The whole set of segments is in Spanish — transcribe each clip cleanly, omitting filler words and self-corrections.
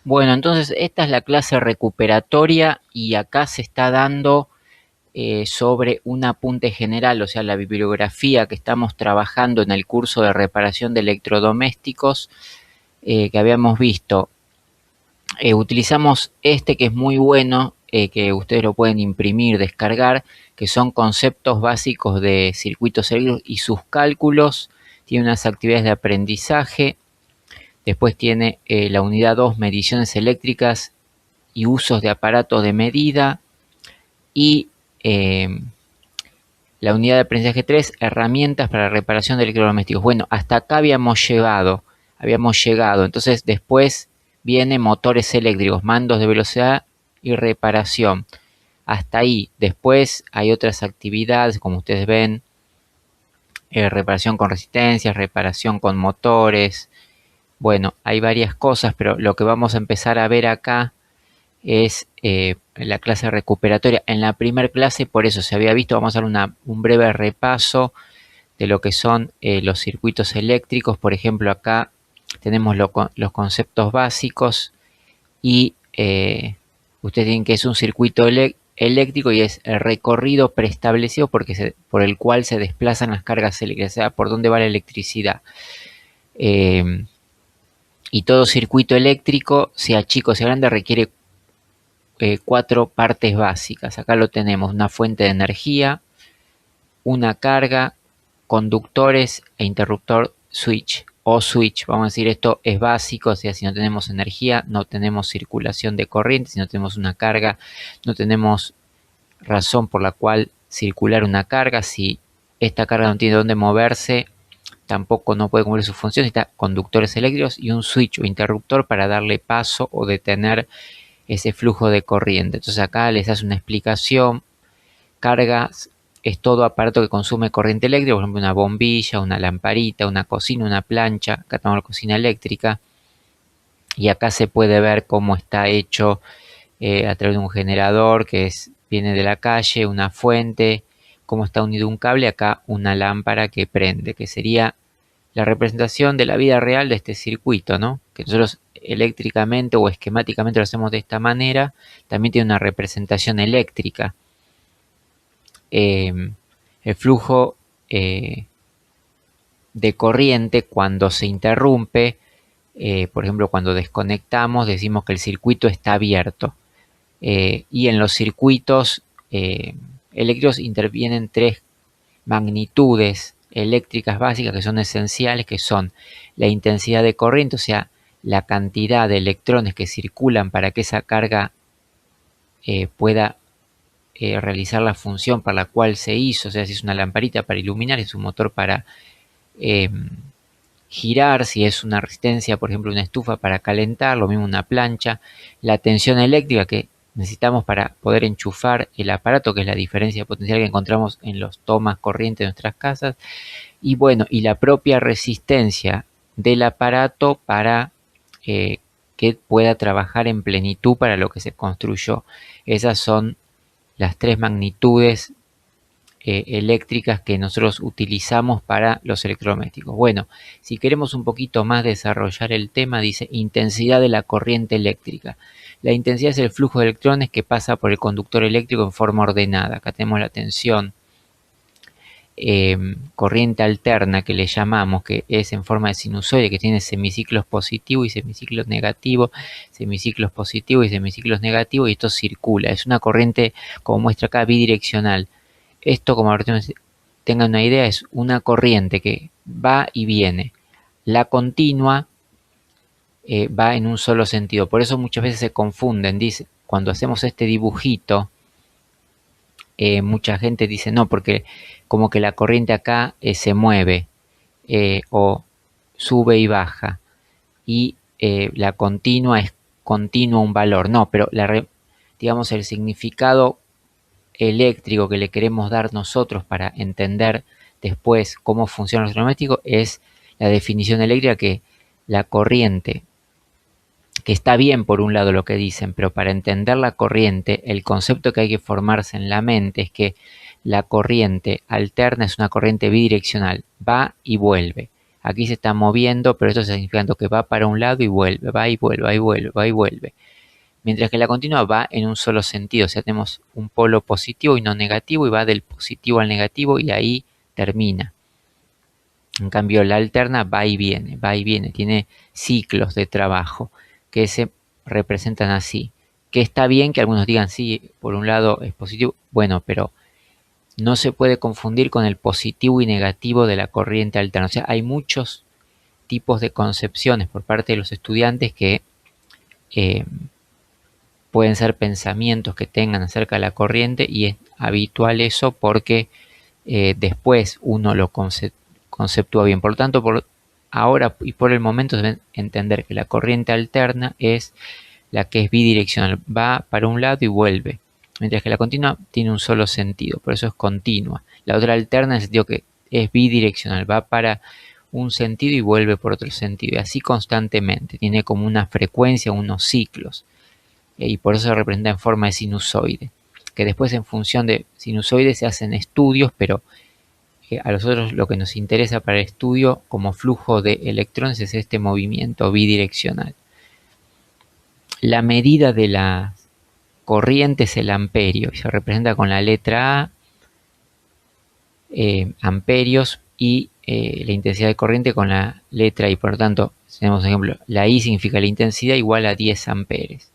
Bueno, entonces esta es la clase recuperatoria y acá se está dando sobre un apunte general, o sea, la bibliografía que estamos trabajando en el curso de reparación de electrodomésticos que habíamos visto. Utilizamos este que es muy bueno, que ustedes lo pueden imprimir, descargar, que son conceptos básicos de circuitos eléctricos y sus cálculos. Tiene unas actividades de aprendizaje. Después tiene la unidad 2, mediciones eléctricas y usos de aparatos de medida. Y la unidad de aprendizaje 3, herramientas para reparación de electrodomésticos. Bueno, hasta acá habíamos llegado. Entonces después viene motores eléctricos, mandos de velocidad y reparación. Hasta ahí. Después hay otras actividades, como ustedes ven, reparación con resistencias, reparación con motores. Bueno, hay varias cosas, pero lo que vamos a empezar a ver acá es la clase recuperatoria. En la primera clase, por eso se había visto, vamos a dar un breve repaso de lo que son los circuitos eléctricos. Por ejemplo, acá tenemos los conceptos básicos y ustedes tienen que es un circuito eléctrico y es el recorrido preestablecido por el cual se desplazan las cargas eléctricas, o sea, por dónde va la electricidad. Y todo circuito eléctrico, sea chico o sea grande, requiere 4 partes básicas. Acá lo tenemos: una fuente de energía, una carga, conductores e interruptor switch o switch. Vamos a decir, esto es básico, o sea, si no tenemos energía, no tenemos circulación de corriente. Si no tenemos una carga, no tenemos razón por la cual circular una carga. Si esta carga no tiene dónde moverse, tampoco no puede cumplir su función. Necesita conductores eléctricos y un switch o interruptor para darle paso o detener ese flujo de corriente. Entonces acá les hace una explicación. Cargas es todo aparato que consume corriente eléctrica, por ejemplo una bombilla, una lamparita, una cocina, una plancha. Acá tenemos la cocina eléctrica y acá se puede ver cómo está hecho a través de un generador viene de la calle, una fuente, cómo está unido un cable, acá una lámpara que prende, que sería la representación de la vida real de este circuito, ¿no? Que nosotros eléctricamente o esquemáticamente lo hacemos de esta manera. También tiene una representación eléctrica. El flujo de corriente, cuando se interrumpe, por ejemplo cuando desconectamos, decimos que el circuito está abierto. Y en los circuitos eléctricos intervienen 3 magnitudes eléctricas básicas que son esenciales, que son la intensidad de corriente, o sea, la cantidad de electrones que circulan para que esa carga pueda realizar la función para la cual se hizo. O sea, si es una lamparita para iluminar, es un motor para girar, si es una resistencia, por ejemplo una estufa para calentar, lo mismo una plancha. La tensión eléctrica que necesitamos para poder enchufar el aparato, que es la diferencia potencial que encontramos en los tomas corriente de nuestras casas. Y bueno, y la propia resistencia del aparato para que pueda trabajar en plenitud para lo que se construyó. Esas son las 3 magnitudes eléctricas que nosotros utilizamos para los electrodomésticos. Bueno, si queremos un poquito más desarrollar el tema, dice intensidad de la corriente eléctrica. La intensidad es el flujo de electrones que pasa por el conductor eléctrico en forma ordenada. Acá tenemos la tensión, corriente alterna, que le llamamos, que es en forma de sinusoide, que tiene semiciclos positivos y semiciclos negativos, semiciclos positivos y semiciclos negativos, y esto circula. Es una corriente, como muestra acá, bidireccional. Esto, como tengan una idea, es una corriente que va y viene. La continua va en un solo sentido. Por eso muchas veces se confunden. Dice, cuando hacemos este dibujito, mucha gente dice no, porque como que la corriente acá se mueve o sube y baja, y la continua es continuo un valor. No, pero digamos el significado eléctrico que le queremos dar nosotros para entender después cómo funciona el electrodoméstico es la definición eléctrica, que la corriente, que está bien por un lado lo que dicen, pero para entender la corriente, el concepto que hay que formarse en la mente es que la corriente alterna es una corriente bidireccional, va y vuelve. Aquí se está moviendo, pero esto está significando que va para un lado y vuelve, va y vuelve, va y vuelve, va y vuelve. Mientras que la continua va en un solo sentido, o sea, tenemos un polo positivo y no negativo y va del positivo al negativo y ahí termina. En cambio, la alterna va y viene, tiene ciclos de trabajo que se representan así. Que está bien que algunos digan, sí, por un lado es positivo, bueno, pero no se puede confundir con el positivo y negativo de la corriente alterna. O sea, hay muchos tipos de concepciones por parte de los estudiantes que eh, pueden ser pensamientos que tengan acerca de la corriente y es habitual eso porque después uno lo conceptúa bien. Por lo tanto, ahora y por el momento deben entender que la corriente alterna es la que es bidireccional, va para un lado y vuelve, mientras que la continua tiene un solo sentido, por eso es continua. La otra alterna en el sentido que es bidireccional, va para un sentido y vuelve por otro sentido, y así constantemente, tiene como una frecuencia, unos ciclos, y por eso se representa en forma de sinusoide, que después en función de sinusoide se hacen estudios, pero a nosotros lo que nos interesa para el estudio como flujo de electrones es este movimiento bidireccional. La medida de la corriente es el amperio y se representa con la letra A, amperios, y la intensidad de corriente con la letra I. Por lo tanto, tenemos un ejemplo, la I significa la intensidad igual a 10 amperes.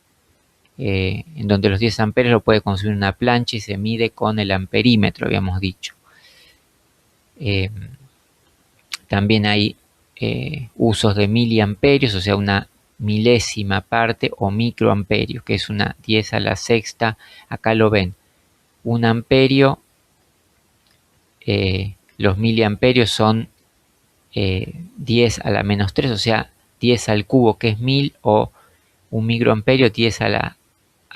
En donde los 10 amperes lo puede consumir una plancha y se mide con el amperímetro, habíamos dicho. También hay usos de miliamperios, o sea, una milésima parte, o microamperios, que es una 10 a la sexta. Acá lo ven, un amperio, los miliamperios son 10 a la menos 3, o sea, 10 al cubo, que es 1000, o un microamperio 10 a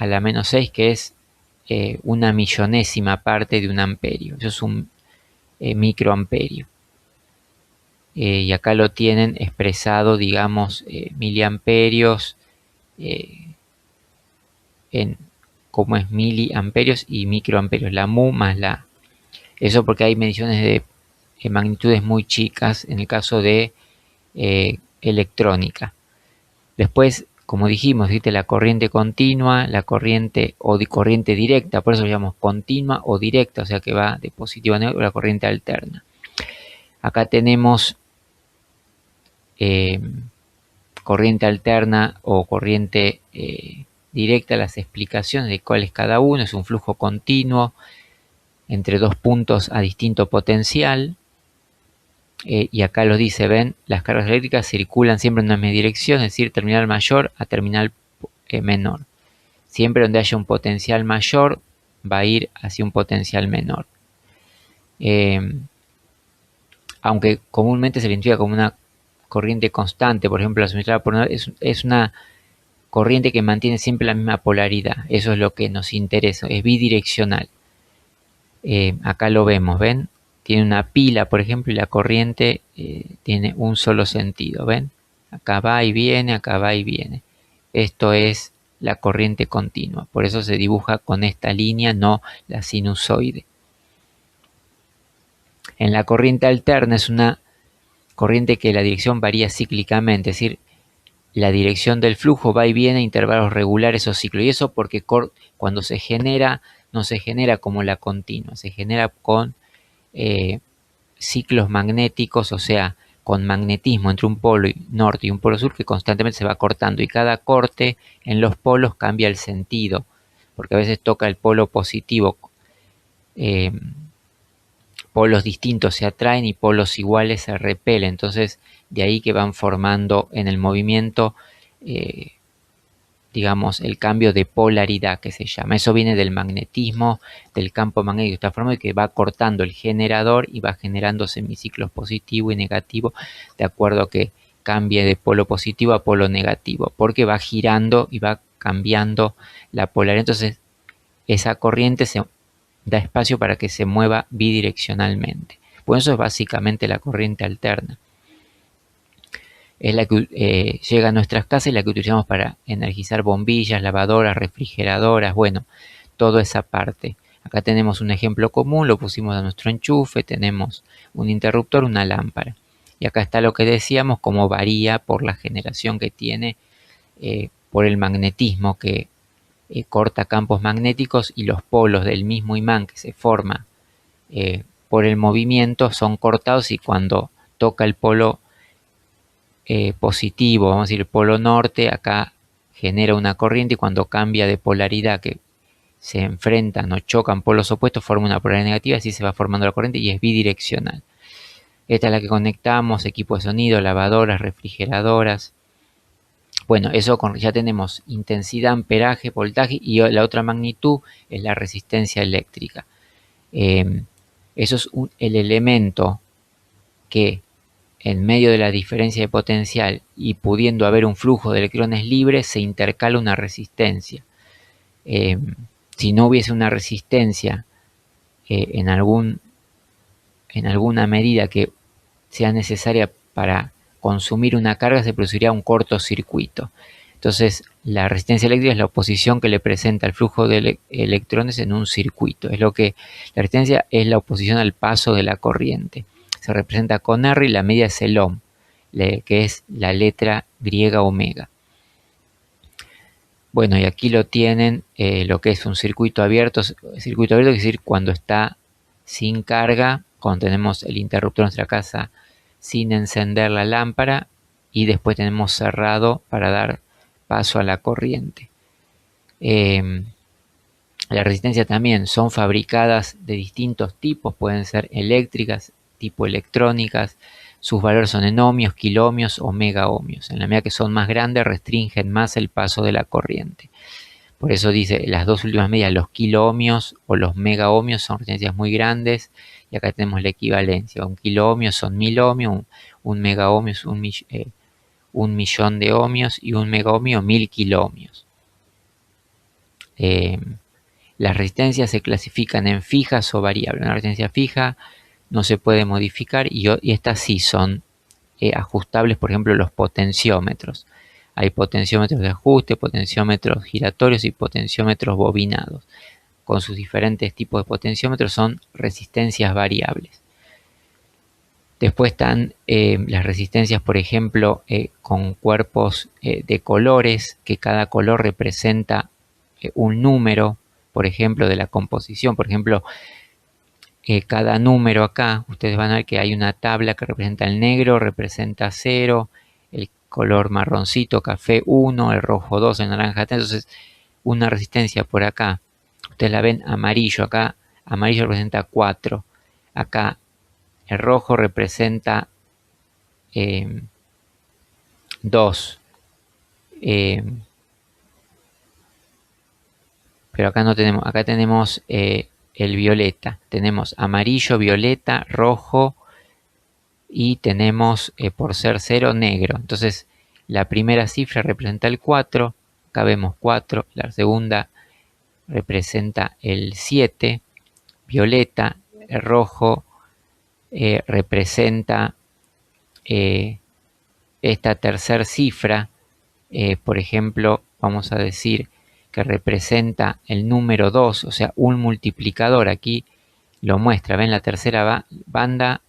la menos 6, que es una millonésima parte de un amperio. Eso es un microamperio. Y acá lo tienen expresado, digamos, miliamperios en como es miliamperios y microamperios, la mu más la. Eso porque hay mediciones de magnitudes muy chicas en el caso de electrónica. Después, como dijimos, existe la corriente continua, la corriente o corriente directa, por eso lo llamamos continua o directa, o sea que va de positivo a negativo, la corriente alterna. Acá tenemos corriente alterna o corriente directa, las explicaciones de cuál es cada uno. Es un flujo continuo entre dos puntos a distinto potencial. Y acá lo dice, ven, las cargas eléctricas circulan siempre en una misma dirección, es decir, terminal mayor a terminal menor. Siempre donde haya un potencial mayor va a ir hacia un potencial menor. Aunque comúnmente se le identifica como una corriente constante, por ejemplo, la suministrada por es una corriente que mantiene siempre la misma polaridad. Eso es lo que nos interesa, es bidireccional. Acá lo vemos, ¿ven? Tiene una pila, por ejemplo, y la corriente tiene un solo sentido, ¿ven? Acá va y viene, acá va y viene. Esto es la corriente continua, por eso se dibuja con esta línea, no la sinusoide. En la corriente alterna es una corriente que la dirección varía cíclicamente, es decir, la dirección del flujo va y viene a intervalos regulares o ciclos. Y eso porque cuando se genera, no se genera como la continua, se genera con ciclos magnéticos, o sea, con magnetismo entre un polo norte y un polo sur que constantemente se va cortando. Y cada corte en los polos cambia el sentido, porque a veces toca el polo positivo. Polos distintos se atraen y polos iguales se repelen. Entonces, de ahí que van formando en el movimiento, digamos, el cambio de polaridad que se llama. Eso viene del magnetismo, del campo magnético de esta forma, que va cortando el generador y va generando semiciclos positivo y negativo de acuerdo a que cambie de polo positivo a polo negativo, porque va girando y va cambiando la polaridad. Entonces, esa corriente se da espacio para que se mueva bidireccionalmente. Pues eso es básicamente la corriente alterna. Es la que llega a nuestras casas y la que utilizamos para energizar bombillas, lavadoras, refrigeradoras, bueno, toda esa parte. Acá tenemos un ejemplo común, lo pusimos a nuestro enchufe, tenemos un interruptor, una lámpara. Y acá está lo que decíamos, cómo varía por la generación que tiene, por el magnetismo que corta campos magnéticos, y los polos del mismo imán que se forma por el movimiento son cortados, y cuando toca el polo positivo, vamos a decir el polo norte, acá genera una corriente, y cuando cambia de polaridad, que se enfrentan o chocan polos opuestos, forma una polaridad negativa, así se va formando la corriente y es bidireccional. Esta es la que conectamos, equipos de sonido, lavadoras, refrigeradoras. Bueno, eso ya tenemos intensidad, amperaje, voltaje, y la otra magnitud es la resistencia eléctrica. Eso es el elemento que, en medio de la diferencia de potencial y pudiendo haber un flujo de electrones libres, se intercala una resistencia. Si no hubiese una resistencia en alguna medida que sea necesaria para consumir una carga, se produciría un cortocircuito. Entonces, la resistencia eléctrica es la oposición que le presenta el flujo de electrones en un circuito. La resistencia es la oposición al paso de la corriente. Se representa con R, y la medida es el ohm, que es la letra griega omega. Bueno, y aquí lo tienen, lo que es un circuito abierto. Circuito abierto quiere decir cuando está sin carga, cuando tenemos el interruptor en nuestra casa sin encender la lámpara, y después tenemos cerrado para dar paso a la corriente. La resistencia también son fabricadas de distintos tipos, pueden ser eléctricas, tipo electrónicas. Sus valores son en ohmios, kiloohmios o megaohmios. En la medida que son más grandes, restringen más el paso de la corriente. Por eso dice, las dos últimas medidas, los kiloohmios o los megaohmios, son resistencias muy grandes. Y acá tenemos la equivalencia. Un kiloohmio son 1000 ohmios, un megaohmio es 1.000.000 de ohmios, y un megaohmio 1000 kiloohmios. Las resistencias se clasifican en fijas o variables. Una resistencia fija no se puede modificar, y estas sí son ajustables. Por ejemplo, los potenciómetros. Hay potenciómetros de ajuste, potenciómetros giratorios y potenciómetros bobinados. Con sus diferentes tipos de potenciómetros son resistencias variables. Después están las resistencias, por ejemplo, con cuerpos de colores, que cada color representa un número, por ejemplo, de la composición. Por ejemplo, cada número acá, ustedes van a ver que hay una tabla que representa el negro, representa 0, el color marroncito, café 1, el rojo 2, el naranja 3. Entonces, una resistencia por acá, ustedes la ven amarillo, acá amarillo representa 4, acá el rojo representa 2, pero acá no tenemos, acá tenemos el violeta, tenemos amarillo, violeta, rojo, y tenemos por ser 0 negro. Entonces la primera cifra representa el 4, acá vemos 4, la segunda representa el 7, violeta, el rojo representa esta tercera cifra, por ejemplo, vamos a decir que representa el número 2, o sea, un multiplicador. Aquí lo muestra, ven, la tercera banda,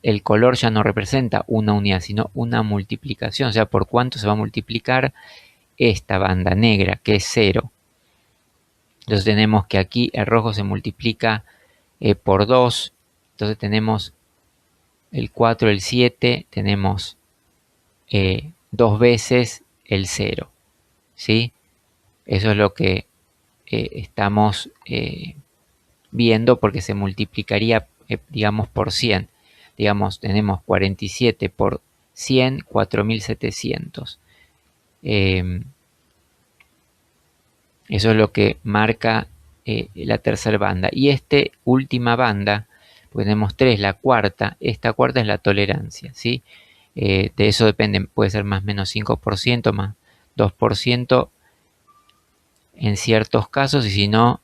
el color ya no representa una unidad, sino una multiplicación, o sea, por cuánto se va a multiplicar esta banda negra, que es 0. Entonces tenemos que aquí el rojo se multiplica por 2, entonces tenemos el 4, el 7, tenemos 2 veces el 0, ¿sí? Eso es lo que estamos viendo, porque se multiplicaría, digamos, por 100. Digamos, tenemos 47 por 100, 4700. Eso es lo que marca la tercera banda. Y esta última banda, pues tenemos 3, la cuarta, esta cuarta es la tolerancia, ¿sí? De eso depende, puede ser más o menos 5%, más 2% en ciertos casos, y si no,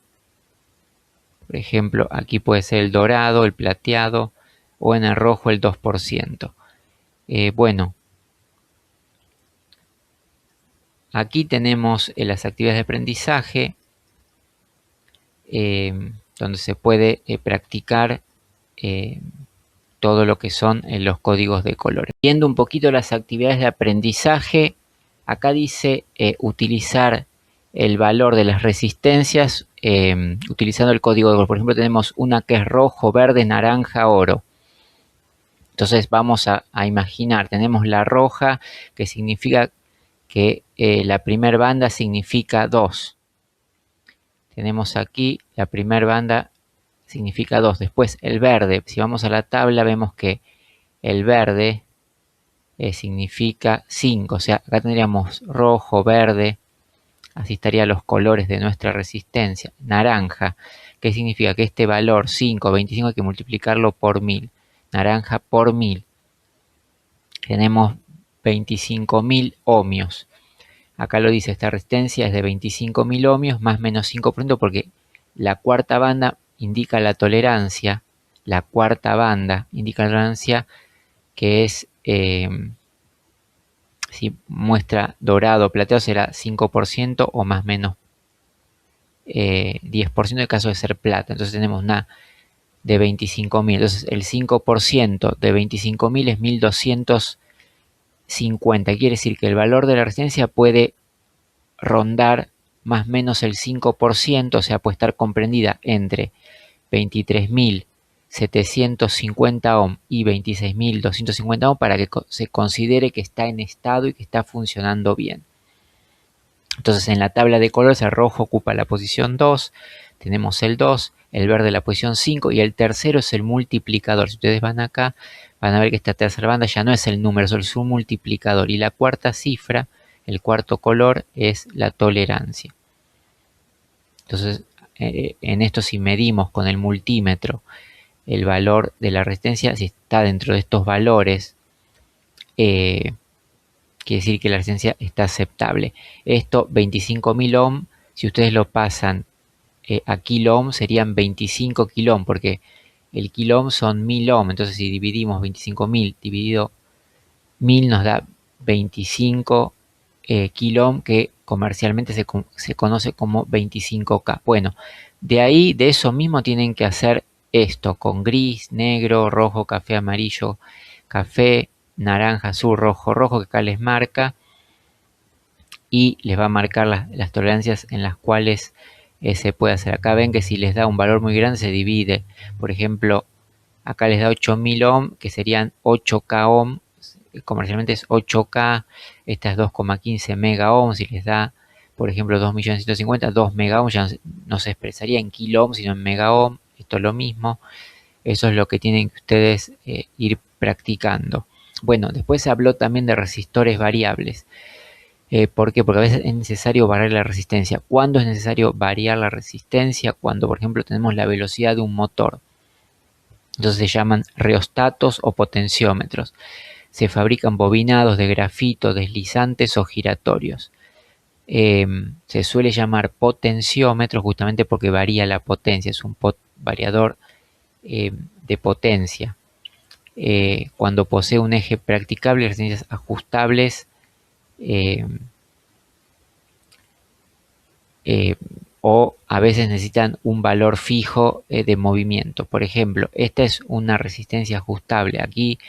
por ejemplo, aquí puede ser el dorado, el plateado, o en el rojo el 2%. Bueno, aquí tenemos las actividades de aprendizaje, donde se puede practicar todo lo que son los códigos de colores. Viendo un poquito las actividades de aprendizaje, acá dice utilizar el valor de las resistencias utilizando el código de color. Por ejemplo, tenemos una que es rojo, verde, naranja, oro. Entonces vamos a imaginar, tenemos la roja, que significa que la primera banda significa 2. Tenemos aquí la primera banda significa 2. Después el verde, si vamos a la tabla vemos que el verde significa 5. O sea, acá tendríamos rojo, verde, así estarían los colores de nuestra resistencia. Naranja, que significa que este valor 5, 25 hay que multiplicarlo por 1000. Naranja por 1000. Tenemos 25.000 ohmios. Acá lo dice, esta resistencia es de 25.000 ohmios más menos 5% porque la cuarta banda indica la tolerancia. La cuarta banda indica la tolerancia que es, si muestra dorado o plateado será 5% o más menos 10% en el caso de ser plata. Entonces tenemos una de 25.000. Entonces el 5% de 25.000 es 1250. Quiere decir que el valor de la resistencia puede rondar más o menos el 5%, o sea, puede estar comprendida entre 23.750 ohm y 26.250 ohm para que se considere que está en estado y que está funcionando bien. Entonces en la tabla de colores el rojo ocupa la posición 2, tenemos el 2, el verde la posición 5 y el tercero es el multiplicador. Si ustedes van acá van a ver que esta tercera banda ya no es el número, es un multiplicador. Y la cuarta cifra, el cuarto color, es la tolerancia. Entonces en esto si medimos con el multímetro el valor de la resistencia, si está dentro de estos valores, quiere decir que la resistencia está aceptable. Esto 25.000 ohm, si ustedes lo pasan a kilo ohm serían 25 kilo ohm, porque el kilo ohm son 1000 ohm. Entonces si dividimos 25.000 dividido 1000 nos da 25 kilo ohm, que comercialmente se conoce como 25K. Bueno, de ahí, de eso mismo tienen que hacer esto con gris, negro, rojo, café, amarillo, café, naranja, azul, rojo, rojo, que acá les marca y les va a marcar las tolerancias en las cuales se puede hacer. Acá ven que si les da un valor muy grande se divide. Por ejemplo, acá les da 8000 ohm, que serían 8K ohm. Comercialmente es 8K. Esta es 2,15 mega ohm. Si les da, por ejemplo, 2.150.000, 2 mega ohm ya no se expresaría en kilo ohm, sino en mega ohm. Esto es lo mismo. Eso es lo que tienen que ustedes ir practicando. Bueno, después se habló también de resistores variables. ¿Por qué? Porque a veces es necesario variar la resistencia. ¿Cuándo es necesario variar la resistencia? Cuando, por ejemplo, tenemos la velocidad de un motor. Entonces se llaman reostatos o potenciómetros. Se fabrican bobinados de grafito, deslizantes o giratorios. Se suele llamar potenciómetro justamente porque varía la potencia. Es un variador de potencia. Cuando posee un eje practicable y resistencias ajustables, o a veces necesitan un valor fijo de movimiento. Por ejemplo, esta es una resistencia ajustable. Aquí,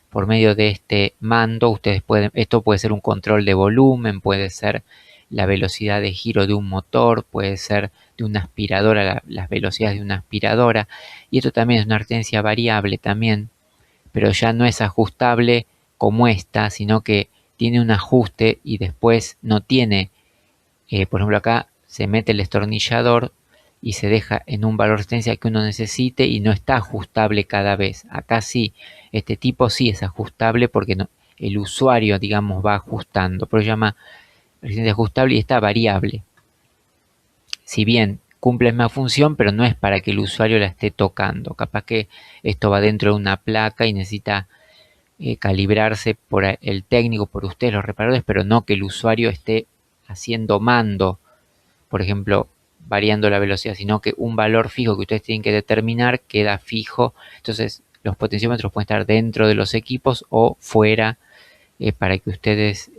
por medio de este mando, ustedes pueden, esto puede ser un control de volumen, puede ser la velocidad de giro de un motor, puede ser de una aspiradora, las velocidades de una aspiradora. Y esto también es una resistencia variable también, pero ya no es ajustable como esta, sino que tiene un ajuste y después no tiene, por ejemplo acá se mete el destornillador y se deja en un valor de resistencia que uno necesite y no está ajustable cada vez. Acá sí, este tipo sí es ajustable porque no, el usuario, digamos, va ajustando. Por eso se llama resistencia ajustable y está variable. Si bien cumple la misma función, pero no es para que el usuario la esté tocando. Capaz que esto va dentro de una placa y necesita calibrarse por el técnico, por ustedes los reparadores, pero no que el usuario esté haciendo mando, por ejemplo, variando la velocidad, sino que un valor fijo que ustedes tienen que determinar queda fijo. Entonces los potenciómetros pueden estar dentro de los equipos o fuera para que ustedes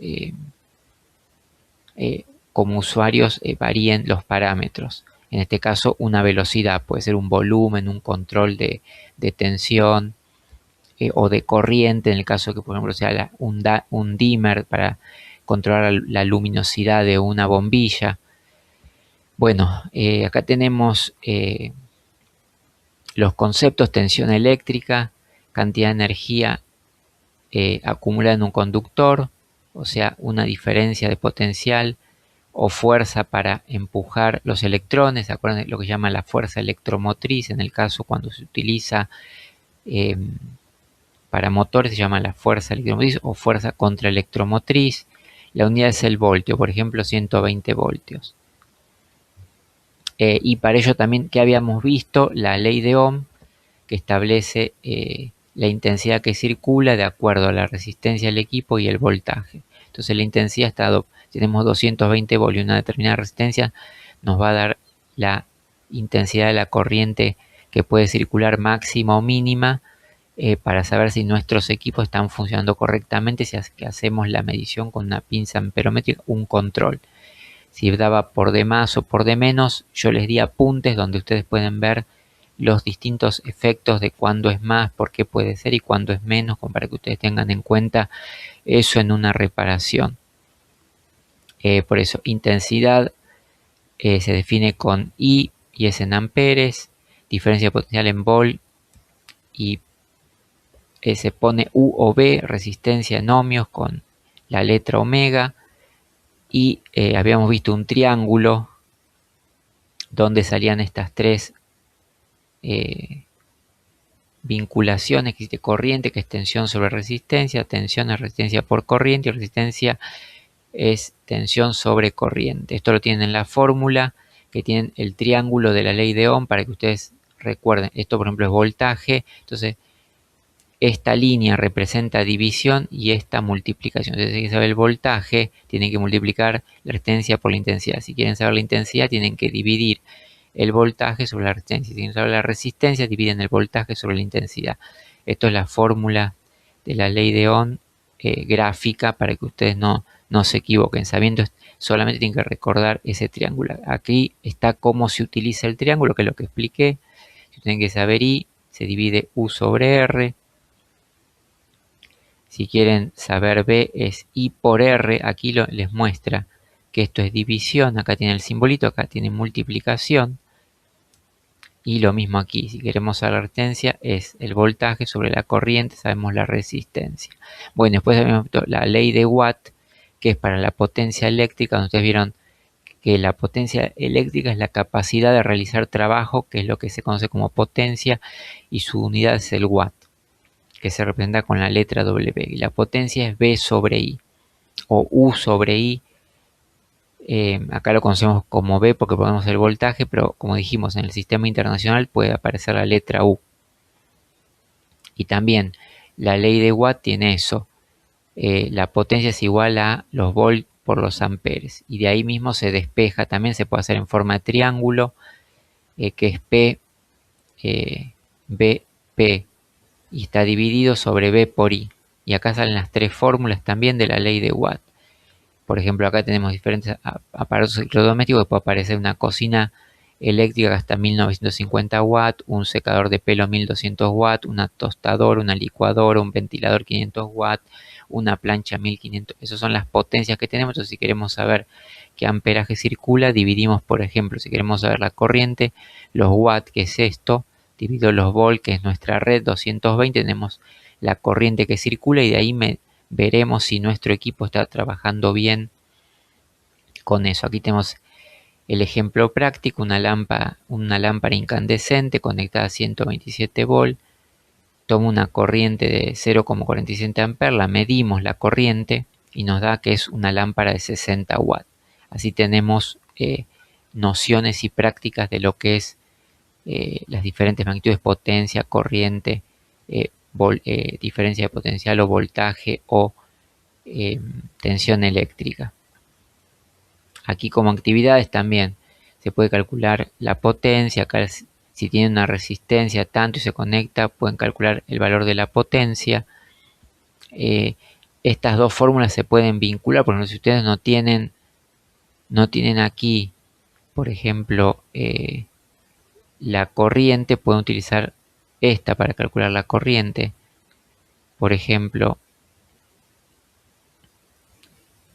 como usuarios varíen los parámetros. En este caso una velocidad, puede ser un volumen, un control de tensión, o de corriente, en el caso que por ejemplo sea un dimmer para controlar la luminosidad de una bombilla. Bueno, acá tenemos los conceptos: tensión eléctrica, cantidad de energía acumulada en un conductor, o sea, una diferencia de potencial o fuerza para empujar los electrones. ¿Se acuerdan de lo que se llama la fuerza electromotriz? En el caso cuando se utiliza eh, para motores se llama la fuerza electromotriz o fuerza contraelectromotriz. La unidad es el voltio, por ejemplo 120 voltios. Y para ello también, que habíamos visto, la ley de Ohm, que establece la intensidad que circula de acuerdo a la resistencia del equipo y el voltaje. Entonces la intensidad está, si tenemos 220 voltios y una determinada resistencia, nos va a dar la intensidad de la corriente que puede circular máxima o mínima, para saber si nuestros equipos están funcionando correctamente, si hacemos la medición con una pinza amperométrica, un control. Si daba por de más o por de menos, yo les di apuntes donde ustedes pueden ver los distintos efectos de cuándo es más, por qué puede ser y cuándo es menos, para que ustedes tengan en cuenta eso en una reparación. Por eso, intensidad se define con I y es en amperes, diferencia de potencial en volt, y se pone U o B, resistencia en ohmios con la letra omega, y habíamos visto un triángulo donde salían estas tres vinculaciones: que existe corriente, que es tensión sobre resistencia, tensión es resistencia por corriente y resistencia es tensión sobre corriente. Esto lo tienen en la fórmula, que tienen el triángulo de la ley de Ohm, para que ustedes recuerden. Esto por ejemplo es voltaje, entonces esta línea representa división y esta multiplicación. Entonces, si quieren saber el voltaje, tienen que multiplicar la resistencia por la intensidad. Si quieren saber la intensidad, tienen que dividir el voltaje sobre la resistencia. Si quieren saber la resistencia, dividen el voltaje sobre la intensidad. Esto es la fórmula de la ley de Ohm, gráfica, para que ustedes no se equivoquen. Sabiendo, solamente tienen que recordar ese triángulo. Aquí está cómo se utiliza el triángulo, que es lo que expliqué. Si tienen que saber I, se divide U sobre R. Si quieren saber B, es I por R. Aquí les muestra que esto es división. Acá tiene el simbolito, acá tiene multiplicación. Y lo mismo aquí, si queremos saber la resistencia, es el voltaje sobre la corriente, sabemos la resistencia. Bueno, después tenemos la ley de Watt, que es para la potencia eléctrica, donde ustedes vieron que la potencia eléctrica es la capacidad de realizar trabajo, que es lo que se conoce como potencia, y su unidad es el watt, que se representa con la letra W. Y la potencia es V sobre I, o U sobre I. Acá lo conocemos como V porque ponemos el voltaje, pero como dijimos, en el sistema internacional puede aparecer la letra U. Y también la ley de Watt tiene eso. La potencia es igual a los volts por los amperes. Y de ahí mismo se despeja. También se puede hacer en forma de triángulo, que es P, B, P. Y está dividido sobre V por I. Y acá salen las tres fórmulas también de la ley de Watt. Por ejemplo, acá tenemos diferentes aparatos electrodomésticos, que puede aparecer una cocina eléctrica hasta 1950 watts, un secador de pelo 1200 watts, una tostadora, una licuadora, un ventilador 500 watts, una plancha 1500. Esas son las potencias que tenemos. Entonces, si queremos saber qué amperaje circula, dividimos, por ejemplo, si queremos saber la corriente, los watts, que es esto, dividido los volts, que es nuestra red, 220, tenemos la corriente que circula, y de ahí veremos si nuestro equipo está trabajando bien con eso. Aquí tenemos el ejemplo práctico: una lámpara incandescente conectada a 127 volts. Toma una corriente de 0,47 amperes, la medimos la corriente y nos da que es una lámpara de 60 watts. Así tenemos nociones y prácticas de lo que es las diferentes magnitudes: potencia, corriente, diferencia de potencial o voltaje, o tensión eléctrica. Aquí como actividades también se puede calcular la potencia. Acá, si tiene una resistencia tanto y se conecta, pueden calcular el valor de la potencia. Estas dos fórmulas se pueden vincular, porque si ustedes no tienen aquí, por ejemplo, la corriente, pueden utilizar esta para calcular la corriente. por ejemplo,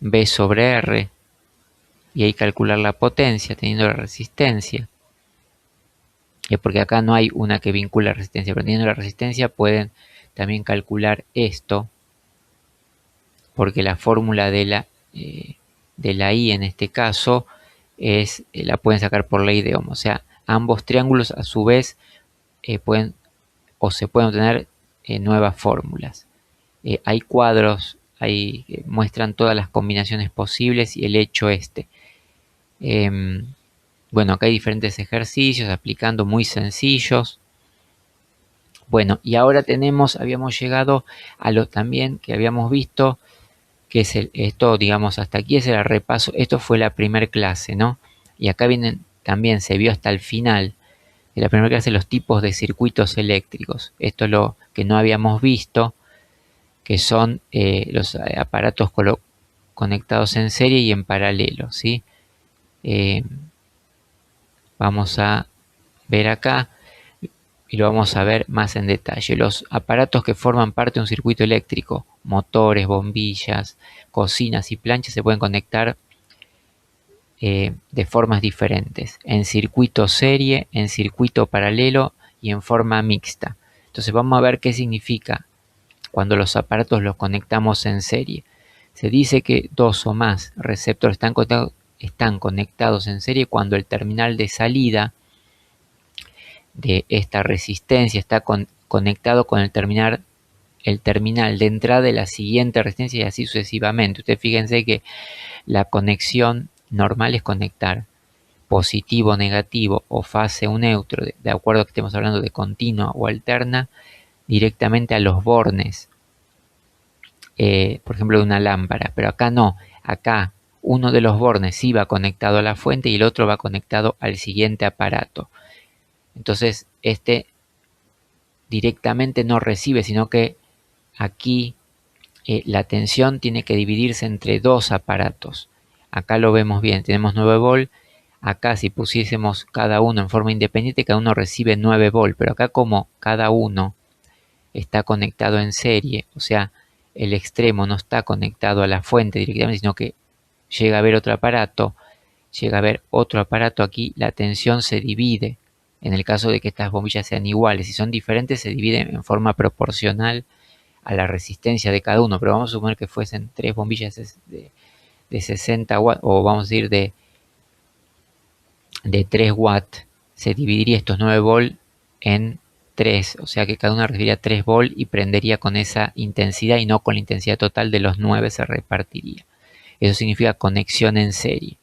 B sobre R, y ahí calcular la potencia teniendo la resistencia. Porque acá no hay una que vincula la resistencia, pero teniendo la resistencia pueden también calcular esto, porque la fórmula de la I en este caso la pueden sacar por ley de Ohm. O sea, ambos triángulos a su vez pueden o se pueden obtener nuevas fórmulas. Hay cuadros, muestran todas las combinaciones posibles y el hecho este. Bueno, acá hay diferentes ejercicios aplicando muy sencillos. Bueno, y ahora habíamos llegado a lo también que habíamos visto, que es esto, digamos, hasta aquí es el repaso. Esto fue la primera clase, ¿no? Y acá también se vio hasta el final de la primera clase los tipos de circuitos eléctricos. Esto es lo que no habíamos visto, que son los aparatos conectados en serie y en paralelo, ¿sí? Vamos a ver acá y lo vamos a ver más en detalle. Los aparatos que forman parte de un circuito eléctrico, motores, bombillas, cocinas y planchas, se pueden conectar de formas diferentes, en circuito serie, en circuito paralelo y en forma mixta. Entonces vamos a ver qué significa cuando los aparatos los conectamos en serie. Se dice que dos o más receptores están conectados en serie cuando el terminal de salida de esta resistencia está conectado con el terminal de entrada de la siguiente resistencia y así sucesivamente. Ustedes fíjense que la conexión normal es conectar positivo, negativo o fase o neutro, de acuerdo a que estemos hablando de continua o alterna, directamente a los bornes, por ejemplo, de una lámpara. Pero acá no, acá uno de los bornes sí va conectado a la fuente y el otro va conectado al siguiente aparato. Entonces, este directamente no recibe, sino que aquí la tensión tiene que dividirse entre dos aparatos. Acá lo vemos bien, tenemos 9 volt. Acá si pusiésemos cada uno en forma independiente, cada uno recibe 9 volt. Pero acá como cada uno está conectado en serie, o sea, el extremo no está conectado a la fuente directamente, sino que llega a haber otro aparato, aquí, la tensión se divide. En el caso de que estas bombillas sean iguales, si son diferentes, se dividen en forma proporcional a la resistencia de cada uno. Pero vamos a suponer que fuesen tres bombillas de 60 watts, o vamos a decir de 3 watts. Se dividiría estos 9 volt en 3, o sea que cada una recibiría 3 volt y prendería con esa intensidad y no con la intensidad total de los 9 se repartiría. Eso significa conexión en serie.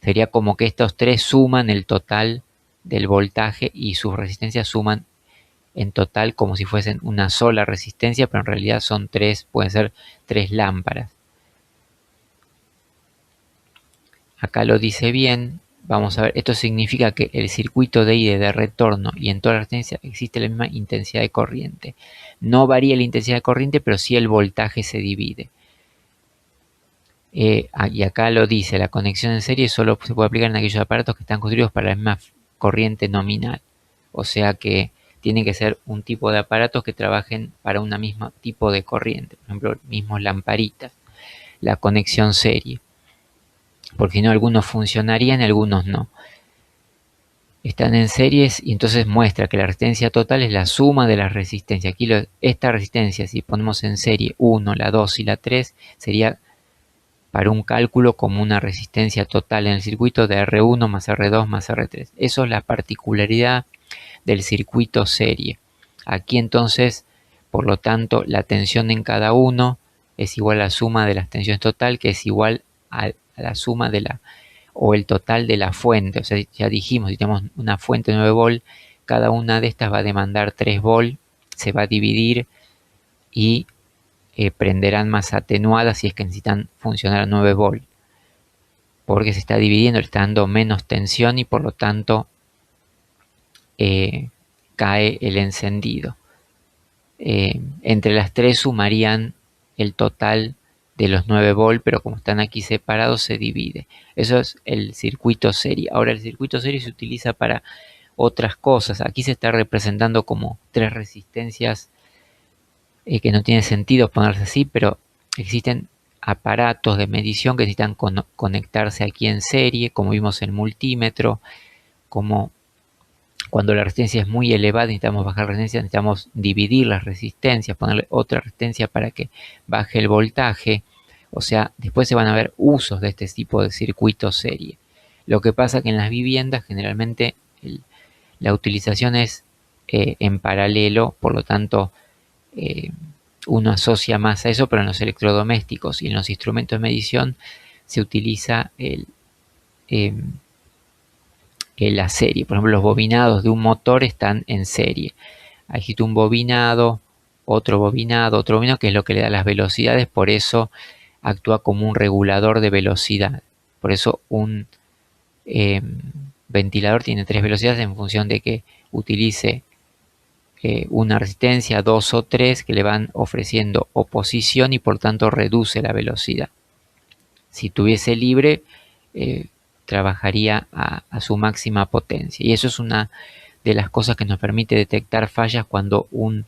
Sería como que estos tres suman el total del voltaje y sus resistencias suman en total como si fuesen una sola resistencia, pero en realidad son tres, pueden ser tres lámparas. Acá lo dice bien. Vamos a ver, esto significa que el circuito de ida y de retorno y en toda la resistencia existe la misma intensidad de corriente. No varía la intensidad de corriente, pero sí el voltaje se divide. Y acá lo dice, la conexión en serie solo se puede aplicar en aquellos aparatos que están construidos para la misma corriente nominal. O sea que tiene que ser un tipo de aparatos que trabajen para un mismo tipo de corriente. Por ejemplo, mismos lamparitas. La conexión serie. Porque si no, algunos funcionarían y algunos no. Están en series y entonces muestra que la resistencia total es la suma de las resistencias. Aquí esta resistencia, si ponemos en serie 1, la 2 y la 3, sería para un cálculo como una resistencia total en el circuito de R1 más R2 más R3. Eso es la particularidad del circuito serie. Aquí entonces, por lo tanto, la tensión en cada uno es igual a la suma de las tensiones total, que es igual a la suma o el total de la fuente. O sea, ya dijimos, si tenemos una fuente de 9 volt, cada una de estas va a demandar 3 volt, se va a dividir y prenderán más atenuadas si es que necesitan funcionar a 9 volt. Porque se está dividiendo, le está dando menos tensión y por lo tanto cae el encendido. Entre las tres sumarían el total de los 9 volt, pero como están aquí separados se divide. Eso es el circuito serie. Ahora el circuito serie se utiliza para otras cosas. Aquí se está representando como tres resistencias que no tiene sentido ponerse así, pero existen aparatos de medición que necesitan conectarse aquí en serie, como vimos en multímetro, como cuando la resistencia es muy elevada, necesitamos bajar la resistencia, necesitamos dividir las resistencias, ponerle otra resistencia para que baje el voltaje. O sea, después se van a ver usos de este tipo de circuito serie. Lo que pasa que en las viviendas generalmente la utilización es en paralelo, por lo tanto uno asocia más a eso, pero en los electrodomésticos y en los instrumentos de medición se utiliza la serie. Por ejemplo, los bobinados de un motor están en serie. Existe un bobinado, otro bobinado, que es lo que le da las velocidades, por eso actúa como un regulador de velocidad. Por eso un ventilador tiene 3 velocidades en función de que utilice una resistencia, 2 o 3 que le van ofreciendo oposición y por tanto reduce la velocidad. Si tuviese libre, trabajaría a su máxima potencia. Y eso es una de las cosas que nos permite detectar fallas cuando un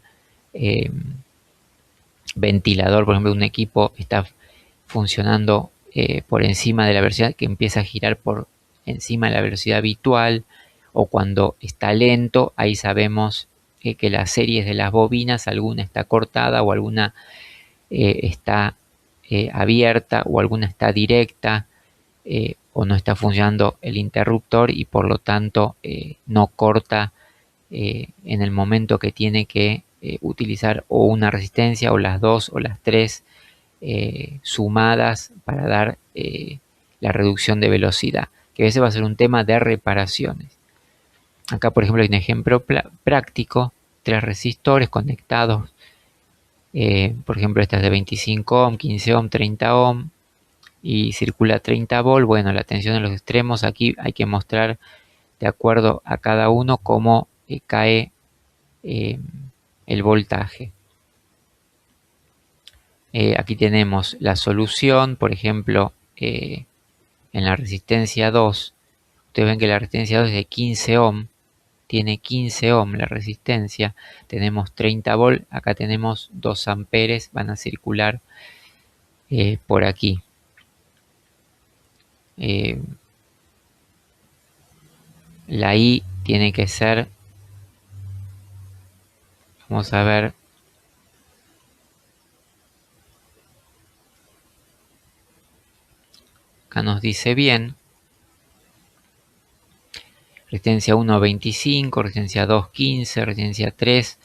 ventilador, por ejemplo, un equipo está funcionando por encima de la velocidad, que empieza a girar por encima de la velocidad habitual, o cuando está lento, ahí sabemos que las series de las bobinas, alguna está cortada o alguna está abierta o alguna está directa o no está funcionando el interruptor y por lo tanto no corta en el momento que tiene que utilizar o una resistencia o las dos o las tres sumadas para dar la reducción de velocidad, que a veces va a ser un tema de reparaciones. Acá por ejemplo hay un ejemplo práctico, 3 resistores conectados, por ejemplo esta es de 25 ohm, 15 ohm, 30 ohm y circula 30 volt. Bueno, la tensión en los extremos, aquí hay que mostrar de acuerdo a cada uno cómo cae el voltaje. Aquí tenemos la solución, por ejemplo, en la resistencia 2, ustedes ven que la resistencia 2 es de 15 ohm, tiene 15 ohm la resistencia, tenemos 30 volt, acá tenemos 2 amperes, van a circular por aquí. La I tiene que ser, vamos a ver, acá nos dice bien, resistencia 1 25, resistencia 2 15, resistencia 3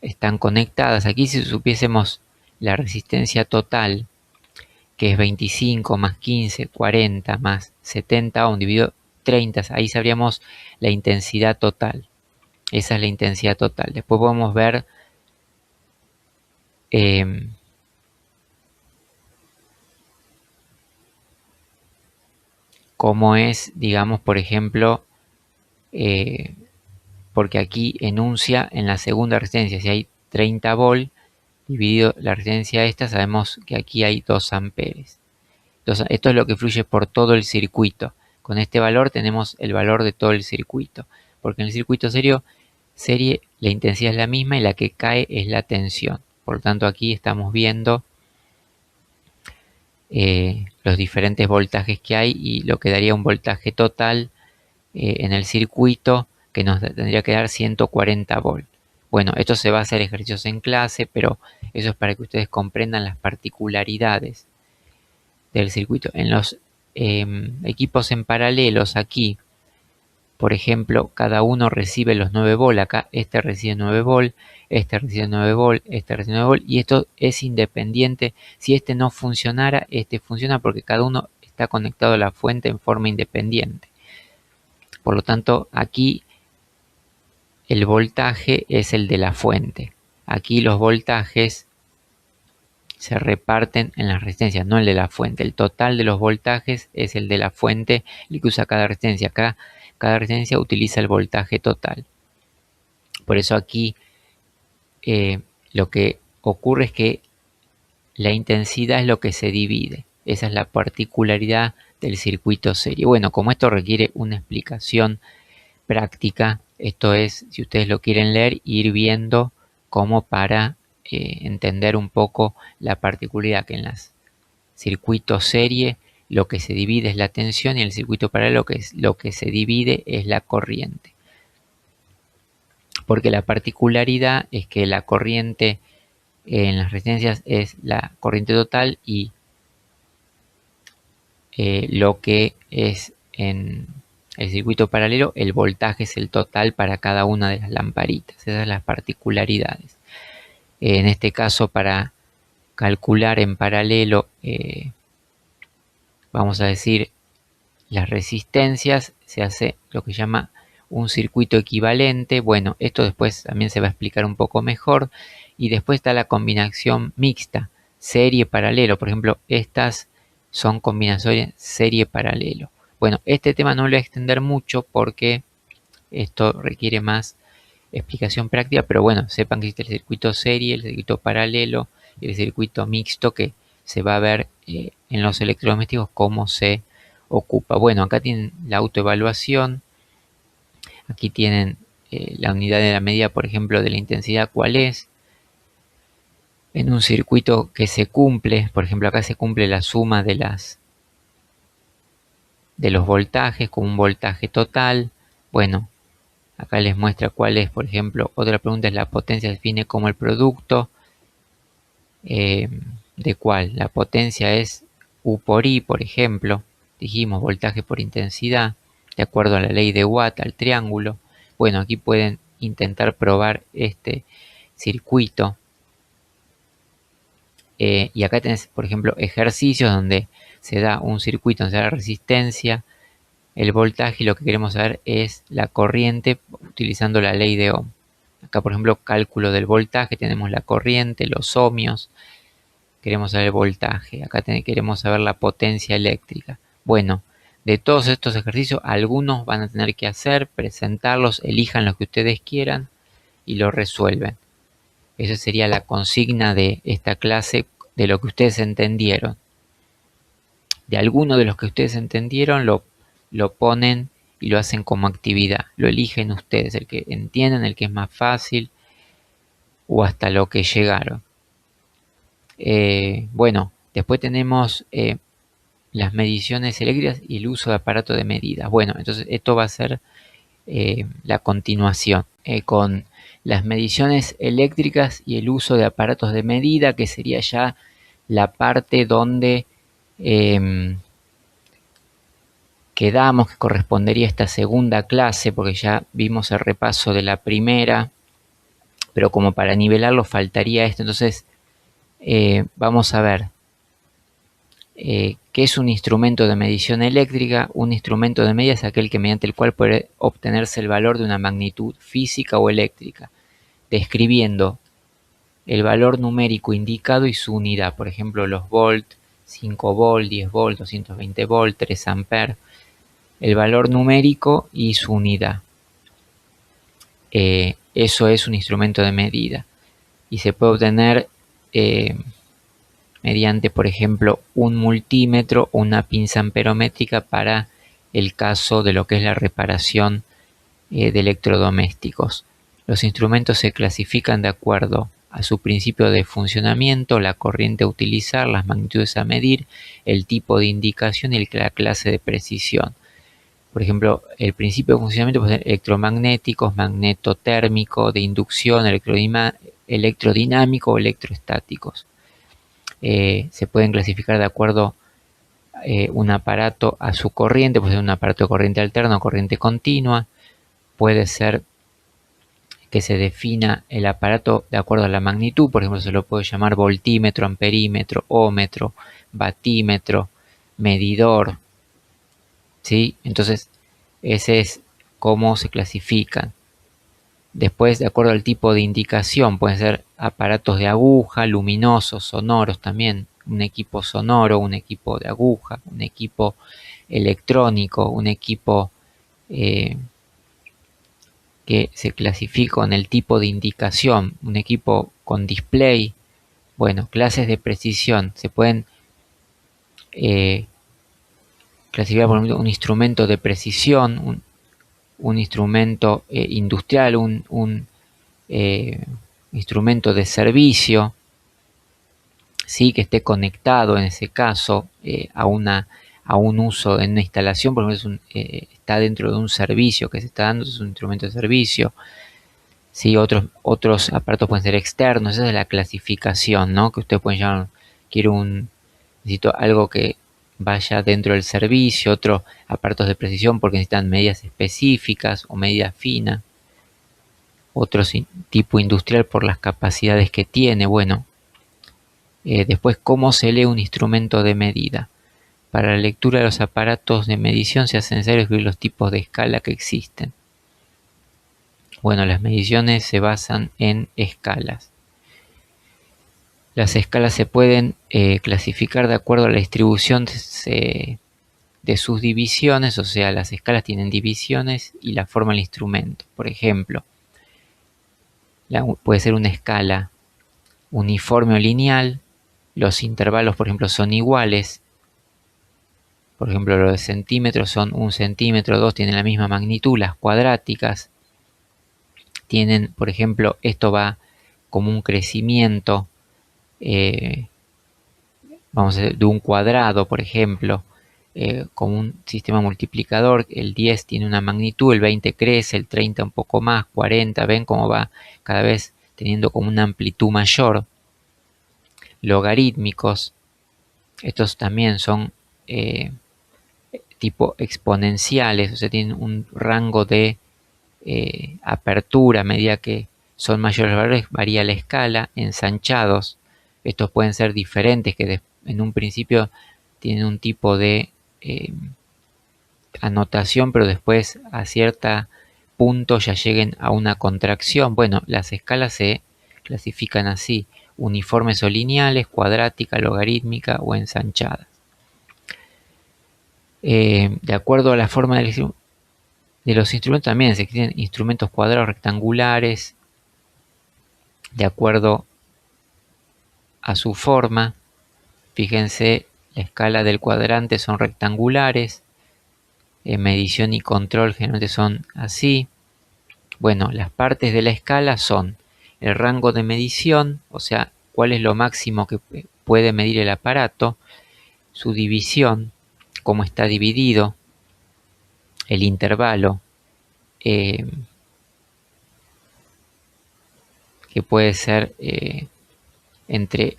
están conectadas. Aquí si supiésemos la resistencia total, que es 25 más 15, 40 más 70 ohm dividido 30, ahí sabríamos la intensidad total. Esa es la intensidad total. Después podemos ver cómo es, digamos, por ejemplo, porque aquí enuncia en la segunda resistencia, si hay 30 volt dividido la resistencia esta, sabemos que aquí hay 2 amperes. Entonces, esto es lo que fluye por todo el circuito. Con este valor tenemos el valor de todo el circuito, porque en el circuito serie la intensidad es la misma y la que cae es la tensión. Por lo tanto, aquí estamos viendo los diferentes voltajes que hay y lo que daría un voltaje total en el circuito que nos tendría que dar 140 volt. Bueno, esto se va a hacer ejercicios en clase, pero eso es para que ustedes comprendan las particularidades del circuito. En los equipos en paralelos aquí, por ejemplo, cada uno recibe los 9 volt. Acá este recibe 9 volt, este recibe 9 volt, este recibe 9 volt. Y esto es independiente. Si este no funcionara, este funciona porque cada uno está conectado a la fuente en forma independiente. Por lo tanto, aquí el voltaje es el de la fuente. Aquí los voltajes se reparten en las resistencias, no el de la fuente. El total de los voltajes es el de la fuente, el que usa cada resistencia. Acá cada resistencia utiliza el voltaje total. Por eso aquí lo que ocurre es que la intensidad es lo que se divide. Esa es la particularidad del circuito serie. Bueno, como esto requiere una explicación práctica, esto es, si ustedes lo quieren leer, ir viendo cómo para entender un poco la particularidad que en los circuitos serie lo que se divide es la tensión y en el circuito paralelo lo que se divide es la corriente. Porque la particularidad es que la corriente en las resistencias es la corriente total y lo que es en el circuito paralelo, el voltaje es el total para cada una de las lamparitas. Esas son las particularidades. En este caso, para calcular en paralelo, vamos a decir, las resistencias, se hace lo que se llama un circuito equivalente. Bueno, esto después también se va a explicar un poco mejor. Y después está la combinación mixta, serie-paralelo. Por ejemplo, estas son combinaciones serie-paralelo. Bueno, este tema no lo voy a extender mucho porque esto requiere más explicación práctica, pero bueno, sepan que existe el circuito serie, el circuito paralelo y el circuito mixto, que se va a ver en los electrodomésticos cómo se ocupa. Bueno, acá tienen la autoevaluación, aquí tienen la unidad de la medida, por ejemplo, de la intensidad, cuál es. En un circuito que se cumple, por ejemplo, acá se cumple la suma de los voltajes con un voltaje total. Bueno, acá les muestra cuál es, por ejemplo, otra pregunta es la potencia, define como el producto de cuál. La potencia es U por I, por ejemplo. Dijimos voltaje por intensidad, de acuerdo a la ley de Watt, al triángulo. Bueno, aquí pueden intentar probar este circuito. Y acá tenés, por ejemplo, ejercicios donde se da un circuito donde se da la resistencia, el voltaje, y lo que queremos saber es la corriente utilizando la ley de Ohm. Acá, por ejemplo, cálculo del voltaje, tenemos la corriente, los ohmios, queremos saber el voltaje. Acá queremos saber la potencia eléctrica. Bueno, de todos estos ejercicios, algunos van a tener que hacer, presentarlos, elijan los que ustedes quieran y lo resuelven. Esa sería la consigna de esta clase, de lo que ustedes entendieron. De alguno de los que ustedes entendieron lo ponen y lo hacen como actividad. Lo eligen ustedes, el que entienden, el que es más fácil o hasta lo que llegaron. Bueno, después tenemos las mediciones eléctricas y el uso de aparatos de medidas. Bueno, entonces esto va a ser la continuación con las mediciones eléctricas y el uso de aparatos de medida, que sería ya la parte donde quedamos, que correspondería a esta segunda clase, porque ya vimos el repaso de la primera, pero como para nivelarlo faltaría esto. Entonces vamos a ver ¿qué es un instrumento de medición eléctrica? Un instrumento de medida es aquel que mediante el cual puede obtenerse el valor de una magnitud física o eléctrica, describiendo el valor numérico indicado y su unidad. Por ejemplo, los volt, 5 volt, 10 volt, 220 volt, 3 amperes. El valor numérico y su unidad. Eso es un instrumento de medida. Y se puede obtener mediante, por ejemplo, un multímetro o una pinza amperométrica para el caso de lo que es la reparación de electrodomésticos. Los instrumentos se clasifican de acuerdo a su principio de funcionamiento, la corriente a utilizar, las magnitudes a medir, el tipo de indicación y la clase de precisión. Por ejemplo, el principio de funcionamiento puede ser electromagnéticos, magnetotérmico, de inducción, electrodinámico o electroestáticos. Se pueden clasificar de acuerdo un aparato a su corriente, puede ser un aparato de corriente alterna o corriente continua. Puede ser que se defina el aparato de acuerdo a la magnitud, por ejemplo, se lo puede llamar voltímetro, amperímetro, ómetro, batímetro, medidor. ¿Sí? Entonces, ese es cómo se clasifican. Después, de acuerdo al tipo de indicación, pueden ser aparatos de aguja, luminosos, sonoros también, un equipo sonoro, un equipo de aguja, un equipo electrónico, un equipo que se clasifica en el tipo de indicación, un equipo con display. Bueno, clases de precisión, se pueden clasificar, por ejemplo, un instrumento de precisión, un instrumento industrial, un instrumento de servicio, sí, que esté conectado en ese caso a un uso en una instalación, por ejemplo, está dentro de un servicio que se está dando, es un instrumento de servicio. Sí, otros aparatos pueden ser externos, esa es la clasificación, ¿no? Que ustedes pueden llamar, necesito algo que vaya dentro del servicio, otros aparatos de precisión porque necesitan medidas específicas o medidas finas, otro tipo industrial por las capacidades que tiene. Bueno, después, ¿cómo se lee un instrumento de medida? Para la lectura de los aparatos de medición se hace necesario escribir los tipos de escala que existen. Bueno, las mediciones se basan en escalas. Las escalas se pueden clasificar de acuerdo a la distribución de sus divisiones, o sea, las escalas tienen divisiones y la forma del instrumento. Por ejemplo, puede ser una escala uniforme o lineal, los intervalos, por ejemplo, son iguales. Por ejemplo, los de centímetros son 1 centímetro, 2 tienen la misma magnitud, las cuadráticas tienen, por ejemplo, esto va como un crecimiento, vamos a decir, de un cuadrado, por ejemplo, como un sistema multiplicador. El 10 tiene una magnitud, el 20 crece, el 30 un poco más, 40, ven cómo va cada vez teniendo como una amplitud mayor. Logarítmicos, estos también son tipo exponenciales, o sea, tienen un rango de apertura a medida que son mayores los valores, varía la escala. Ensanchados, estos pueden ser diferentes, que en un principio tienen un tipo de anotación, pero después a cierto punto ya lleguen a una contracción. Bueno, las escalas se clasifican así: uniformes o lineales, cuadrática, logarítmica o ensanchadas. De acuerdo a la forma de los instrumentos también se existen instrumentos cuadrados, rectangulares, de acuerdo a su forma. Fíjense, la escala del cuadrante son rectangulares, medición y control generalmente son así. Bueno, las partes de la escala son el rango de medición, o sea, cuál es lo máximo que puede medir el aparato, su división, cómo está dividido, el intervalo, que puede ser entre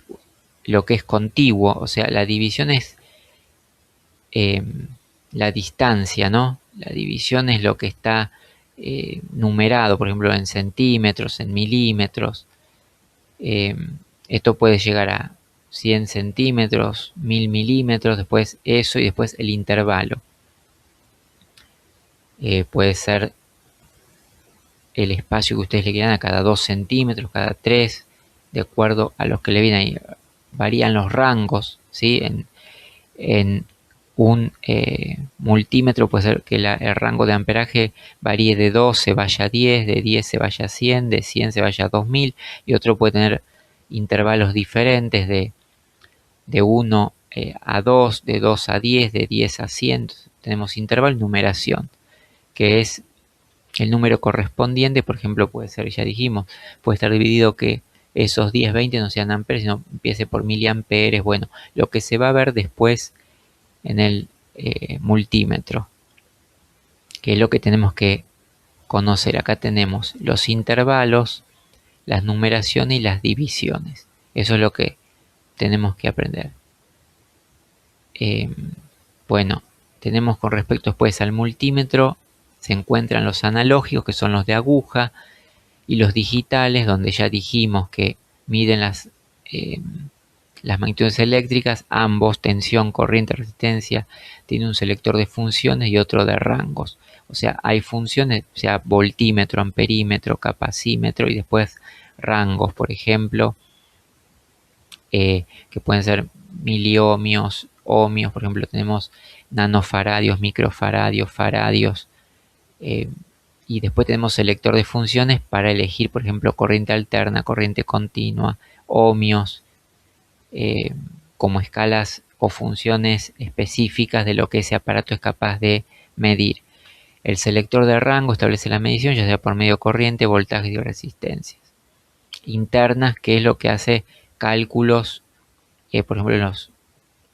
lo que es contiguo, o sea, la división es la distancia, ¿no? La división es lo que está numerado, por ejemplo, en centímetros, en milímetros. Esto puede llegar a 100 centímetros, 1000 milímetros, después eso y después el intervalo. Puede ser el espacio que ustedes le quieran a cada 2 centímetros, cada 3, de acuerdo a los que le vienen ahí. Varían los rangos, ¿sí? En un multímetro puede ser que el rango de amperaje varíe de 2 se vaya a 10, de 10 se vaya a 100, de 100 se vaya a 2000, y otro puede tener intervalos diferentes de 1 a 2, de 2 a 10, de 10 a 100. Entonces, tenemos intervalo y numeración, que es el número correspondiente. Por ejemplo, puede ser, ya dijimos, puede estar dividido que esos 10, 20 no sean amperes, sino empiece por miliamperes. Bueno, lo que se va a ver después en el multímetro, que es lo que tenemos que conocer. Acá tenemos los intervalos, las numeraciones y las divisiones. Eso es lo que tenemos que aprender. Bueno, tenemos con respecto después al multímetro, se encuentran los analógicos, que son los de aguja, y los digitales, donde ya dijimos que miden las magnitudes eléctricas, ambos, tensión, corriente, resistencia. Tiene un selector de funciones y otro de rangos. O sea, hay funciones, o sea, voltímetro, amperímetro, capacímetro, y después rangos, por ejemplo, que pueden ser miliohmios, ohmios. Por ejemplo, tenemos nanofaradios, microfaradios, faradios. Y después tenemos selector de funciones para elegir, por ejemplo, corriente alterna, corriente continua, ohmios, como escalas o funciones específicas de lo que ese aparato es capaz de medir. El selector de rango establece la medición, ya sea por medio de corriente, voltaje y resistencias. internas, que es lo que hace cálculos, por ejemplo, en los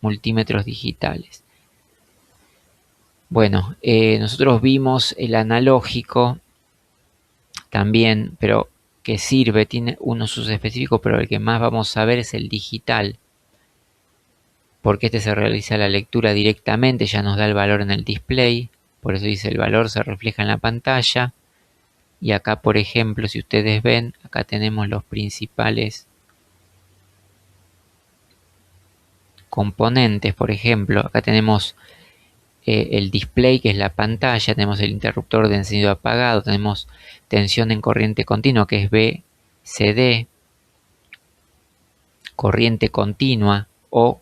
multímetros digitales. Bueno, nosotros vimos el analógico también, pero que sirve, tiene unos usos específicos, pero el que más vamos a ver es el digital, porque este se realiza la lectura directamente, ya nos da el valor en el display, por eso dice el valor se refleja en la pantalla. Y acá, por ejemplo, si ustedes ven, acá tenemos los principales componentes. Por ejemplo, acá tenemos el display, que es la pantalla, tenemos el interruptor de encendido apagado, tenemos tensión en corriente continua, que es BCD, corriente continua, o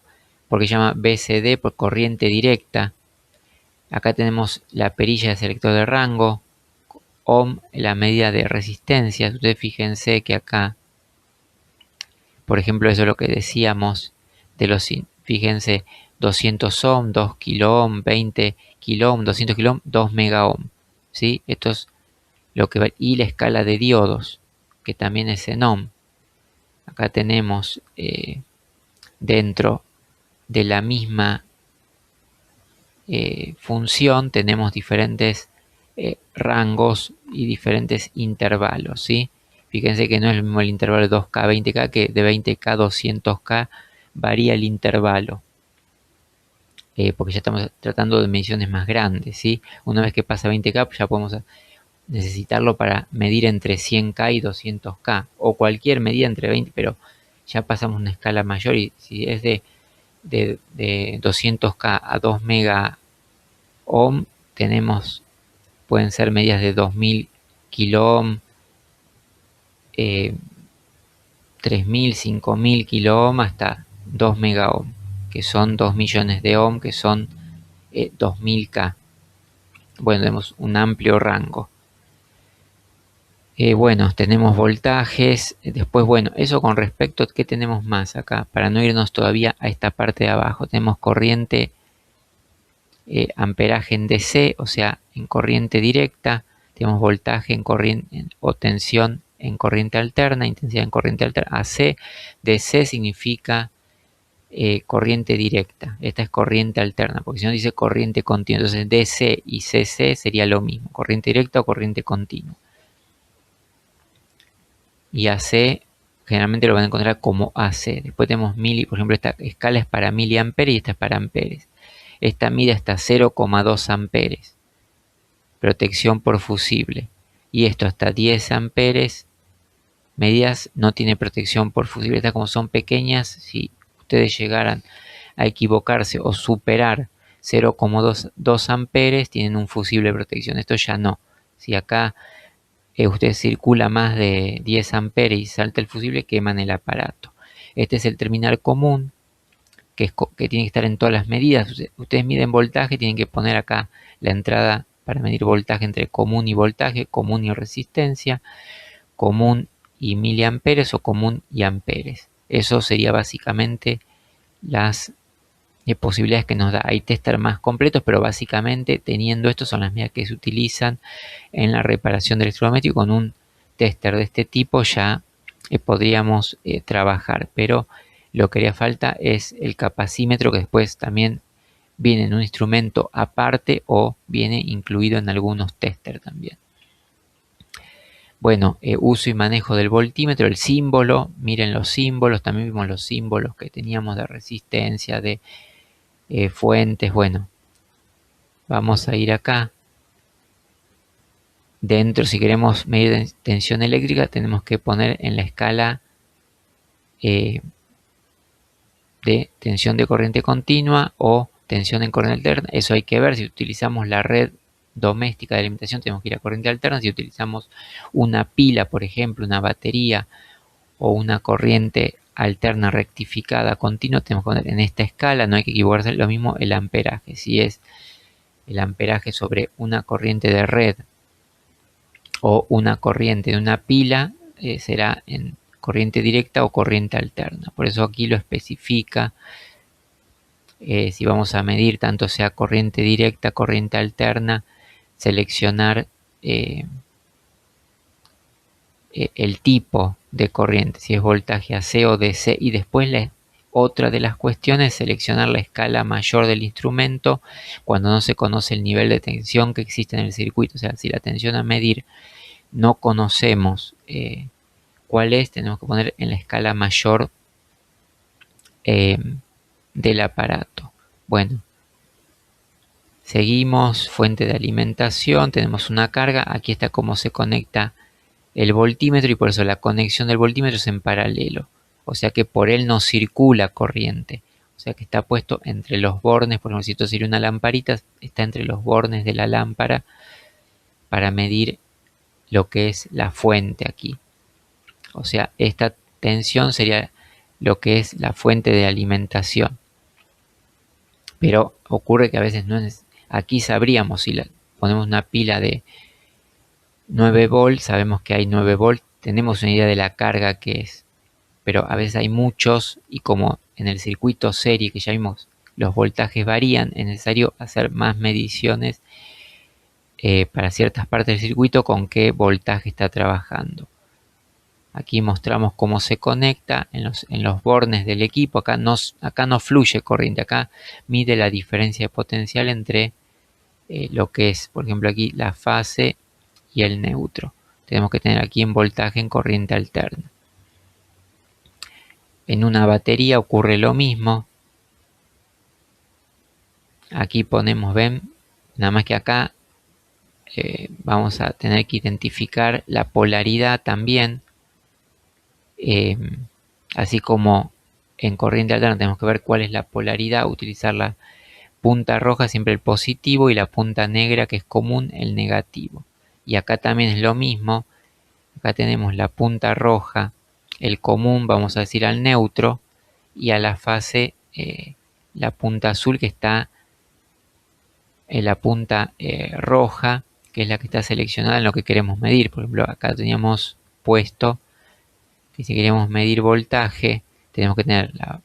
porque se llama BCD por corriente directa. Acá tenemos la perilla de selector de rango, ohm, la medida de resistencia. Ustedes fíjense que acá, por ejemplo, eso es lo que decíamos de los, fíjense, 200 ohm, 2 kilo ohm, 20 kilo ohm, 200 kilo ohm, 2 mega ohm, ¿sí? Esto es lo que va, y la escala de diodos, que también es en ohm. Acá tenemos dentro de la misma función, tenemos diferentes rangos y diferentes intervalos, ¿sí? Fíjense que no es lo mismo el intervalo de 2K a 20K, que de 20K a 200K varía el intervalo, porque ya estamos tratando de mediciones más grandes, ¿sí? Una vez que pasa 20K, ya podemos necesitarlo para medir entre 100K y 200K, o cualquier medida entre 20, pero ya pasamos una escala mayor, y si es de 200K a 2 mega ohm, pueden ser medidas de 2000 kilo ohm, 3000, 5000 kilo ohm, hasta 2 mega ohm, que son 2 millones de ohm, que son 2000K. Bueno, tenemos un amplio rango. Bueno, tenemos voltajes. Después, bueno, eso con respecto a qué tenemos más acá, para no irnos todavía a esta parte de abajo. Tenemos corriente, amperaje en DC, o sea, en corriente directa. Tenemos voltaje en corriente o tensión en corriente alterna, intensidad en corriente alterna. AC, DC significa corriente directa. Esta es corriente alterna, porque si no dice corriente continua. Entonces DC y CC sería lo mismo, corriente directa o corriente continua. Y AC generalmente lo van a encontrar como AC. Después tenemos por ejemplo, esta escala es para miliamperes y esta es para amperes. Esta mide hasta 0,2 amperes. Protección por fusible. Y esto hasta 10 amperes. Medidas no tiene protección por fusible. Estas, como son pequeñas, si ustedes llegaran a equivocarse o superar 0,2 amperes, tienen un fusible de protección. Esto ya no. Si acá usted circula más de 10 amperes y salta el fusible, queman el aparato. Este es el terminal común, que tiene que estar en todas las medidas. Ustedes miden voltaje, tienen que poner acá la entrada para medir voltaje entre común y voltaje, común y resistencia, común y miliamperes o común y amperes. Eso sería básicamente las posibilidades que nos da. Hay tester más completos, pero básicamente teniendo esto son las medidas que se utilizan en la reparación del electrodoméstico. Con un tester de este tipo ya podríamos trabajar, pero lo que haría falta es el capacímetro, que después también viene en un instrumento aparte o viene incluido en algunos testers también. Bueno, uso y manejo del voltímetro, el símbolo, miren los símbolos, también vimos los símbolos que teníamos de resistencia, de fuentes. Bueno, vamos a ir acá. Dentro, si queremos medir tensión eléctrica, tenemos que poner en la escala de tensión de corriente continua o tensión en corriente alterna. Eso hay que ver. Si utilizamos la red doméstica de alimentación, tenemos que ir a corriente alterna. Si utilizamos una pila, por ejemplo, una batería o una corriente alterna rectificada continua, tenemos que poner en esta escala. No hay que equivocarse. Lo mismo el amperaje. Si es el amperaje sobre una corriente de red o una corriente de una pila, será en corriente directa o corriente alterna. Por eso aquí lo especifica. Si vamos a medir tanto sea corriente directa, corriente alterna, seleccionar el tipo de corriente, si es voltaje AC o DC, y después otra de las cuestiones es seleccionar la escala mayor del instrumento cuando no se conoce el nivel de tensión que existe en el circuito. O sea, si la tensión a medir no conocemos cuál es, tenemos que poner en la escala mayor del aparato. Bueno, seguimos, fuente de alimentación, tenemos una carga, aquí está cómo se conecta el voltímetro y por eso la conexión del voltímetro es en paralelo, o sea que por él no circula corriente, o sea que está puesto entre los bornes. Por ejemplo, si esto sería una lamparita, está entre los bornes de la lámpara para medir lo que es la fuente aquí. O sea, esta tensión sería lo que es la fuente de alimentación. Pero ocurre que a veces no es. Aquí sabríamos si ponemos una pila de 9 volts, sabemos que hay 9 volts, tenemos una idea de la carga que es. Pero a veces hay muchos y como en el circuito serie que ya vimos los voltajes varían, es necesario hacer más mediciones para ciertas partes del circuito con qué voltaje está trabajando. Aquí mostramos cómo se conecta en los bornes del equipo. Acá no fluye corriente, acá mide la diferencia de potencial entre lo que es, por ejemplo, aquí la fase y el neutro. Tenemos que tener aquí en voltaje en corriente alterna. En una batería ocurre lo mismo. Aquí ponemos, ven, nada más que acá vamos a tener que identificar la polaridad también. Así como en corriente alterna tenemos que ver cuál es la polaridad, utilizar la punta roja siempre el positivo y la punta negra que es común el negativo. Y acá también es lo mismo, acá tenemos la punta roja, el común vamos a decir al neutro, y a la fase la punta azul que está en la punta roja, que es la que está seleccionada en lo que queremos medir. Por ejemplo, acá teníamos puesto que si queremos medir voltaje tenemos que tener la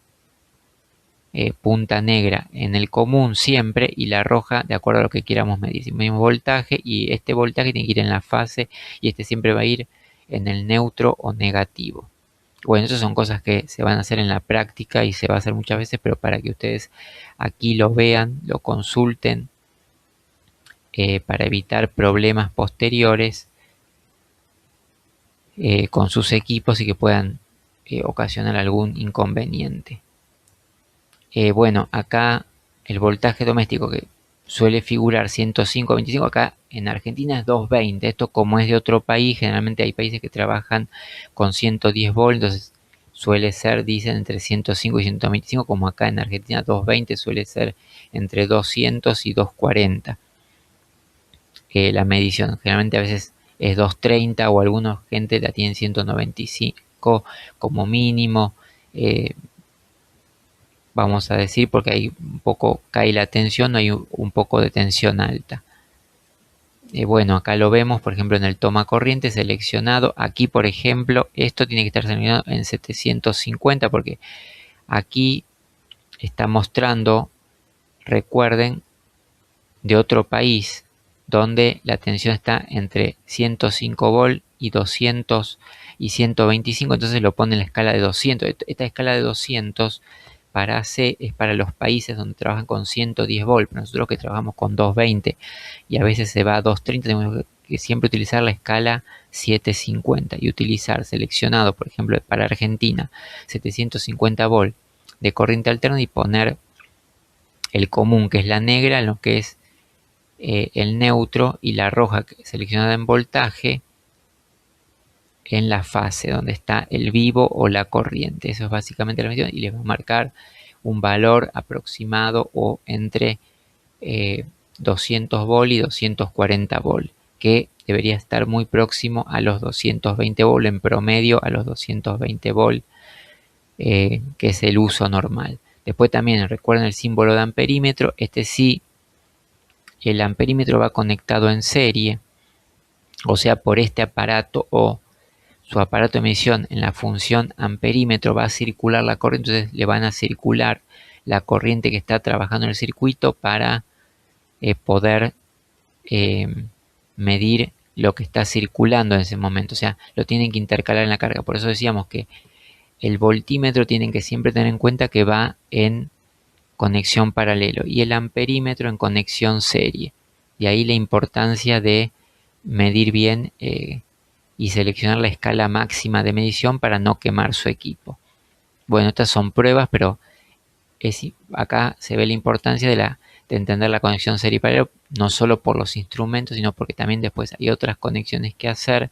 punta negra en el común siempre y la roja de acuerdo a lo que queramos medir. Si medimos voltaje, y este voltaje tiene que ir en la fase y este siempre va a ir en el neutro o negativo. Bueno, esas son cosas que se van a hacer en la práctica y se va a hacer muchas veces, pero para que ustedes aquí lo vean, lo consulten, para evitar problemas posteriores con sus equipos y que puedan ocasionar algún inconveniente. Bueno, acá el voltaje doméstico que suele figurar 105-25, acá en Argentina es 220. Esto como es de otro país, generalmente hay países que trabajan con 110 volts, entonces suele ser, dicen, entre 105 y 125, como acá en Argentina 220 suele ser entre 200 y 240. La medición generalmente a veces es 230 o alguna gente la tiene 195 como mínimo. Vamos a decir, porque ahí un poco cae la tensión, no hay un poco de tensión alta. Bueno, acá lo vemos, por ejemplo, en el toma corriente seleccionado. Aquí, por ejemplo, esto tiene que estar seleccionado en 750 porque aquí está mostrando, recuerden, de otro país donde la tensión está entre 105 volt y 200 y 125, entonces lo pone en la escala de 200. Esta escala de 200 para AC es para los países donde trabajan con 110 volt, pero nosotros que trabajamos con 220 y a veces se va a 230, tenemos que siempre utilizar la escala 750 y utilizar seleccionado, por ejemplo, para Argentina, 750 volt de corriente alterna y poner el común, que es la negra, en lo que es el neutro, y la roja seleccionada en voltaje en la fase donde está el vivo o la corriente. Eso es básicamente la medición y les va a marcar un valor aproximado o entre 200 volt y 240 volt, que debería estar muy próximo a los 220 volt, en promedio a los 220 volt, que es el uso normal. Después también recuerden el símbolo de amperímetro. Este sí, el amperímetro va conectado en serie, o sea, por este aparato o su aparato de medición en la función amperímetro va a circular la corriente, entonces le van a circular la corriente que está trabajando en el circuito para poder medir lo que está circulando en ese momento, o sea, lo tienen que intercalar en la carga. Por eso decíamos que el voltímetro tienen que siempre tener en cuenta que va en conexión paralelo y el amperímetro en conexión serie. De ahí la importancia de medir bien y seleccionar la escala máxima de medición para no quemar su equipo. Bueno, estas son pruebas, pero acá se ve la importancia de entender la conexión serie paralelo, no solo por los instrumentos, sino porque también después hay otras conexiones que hacer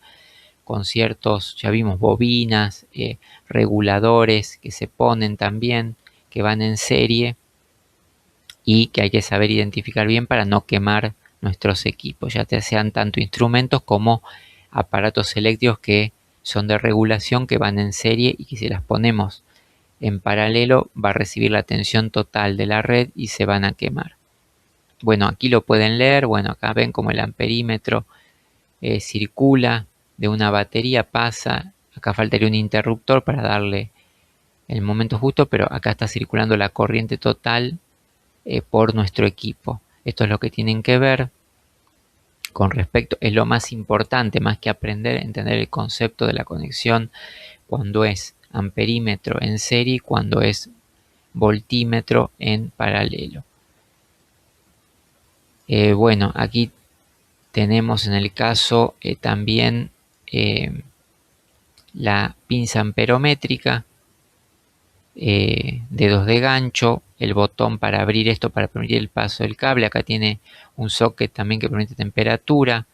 con ciertos, ya vimos, bobinas, reguladores que se ponen también, que van en serie y que hay que saber identificar bien para no quemar nuestros equipos, ya sean tanto instrumentos como aparatos eléctricos que son de regulación, que van en serie y que si las ponemos en paralelo va a recibir la tensión total de la red y se van a quemar. Bueno, aquí lo pueden leer. Bueno, acá ven como el amperímetro circula de una batería, pasa. Acá faltaría un interruptor para darle el momento justo, pero acá está circulando la corriente total por nuestro equipo. Esto es lo que tienen que ver con respecto, es lo más importante, más que aprender, entender el concepto de la conexión cuando es amperímetro en serie y cuando es voltímetro en paralelo. Bueno, aquí tenemos en el caso también la pinza amperométrica, dedos de gancho, el botón para abrir esto para permitir el paso del cable. Acá tiene un socket también que permite temperatura.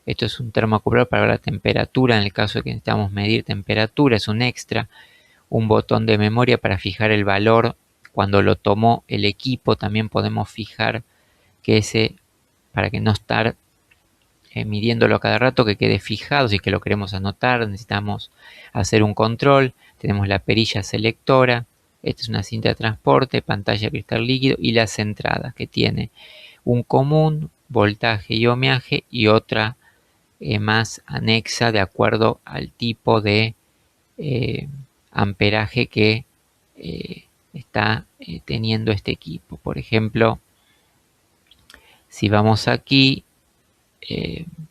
Esto es un termoacumulador para ver la temperatura en el caso de que necesitamos medir temperatura, es un extra. Un botón de memoria para fijar el valor cuando lo tomó el equipo. También podemos fijar que ese, para que no estar midiéndolo a cada rato, que quede fijado. Si es que lo queremos anotar, necesitamos hacer un control. Tenemos la perilla selectora. Esta es una cinta de transporte, pantalla cristal líquido y las entradas, que tiene un común, voltaje y ohmiaje, y otra más anexa de acuerdo al tipo de amperaje que está teniendo este equipo. Por ejemplo, si vamos aquí,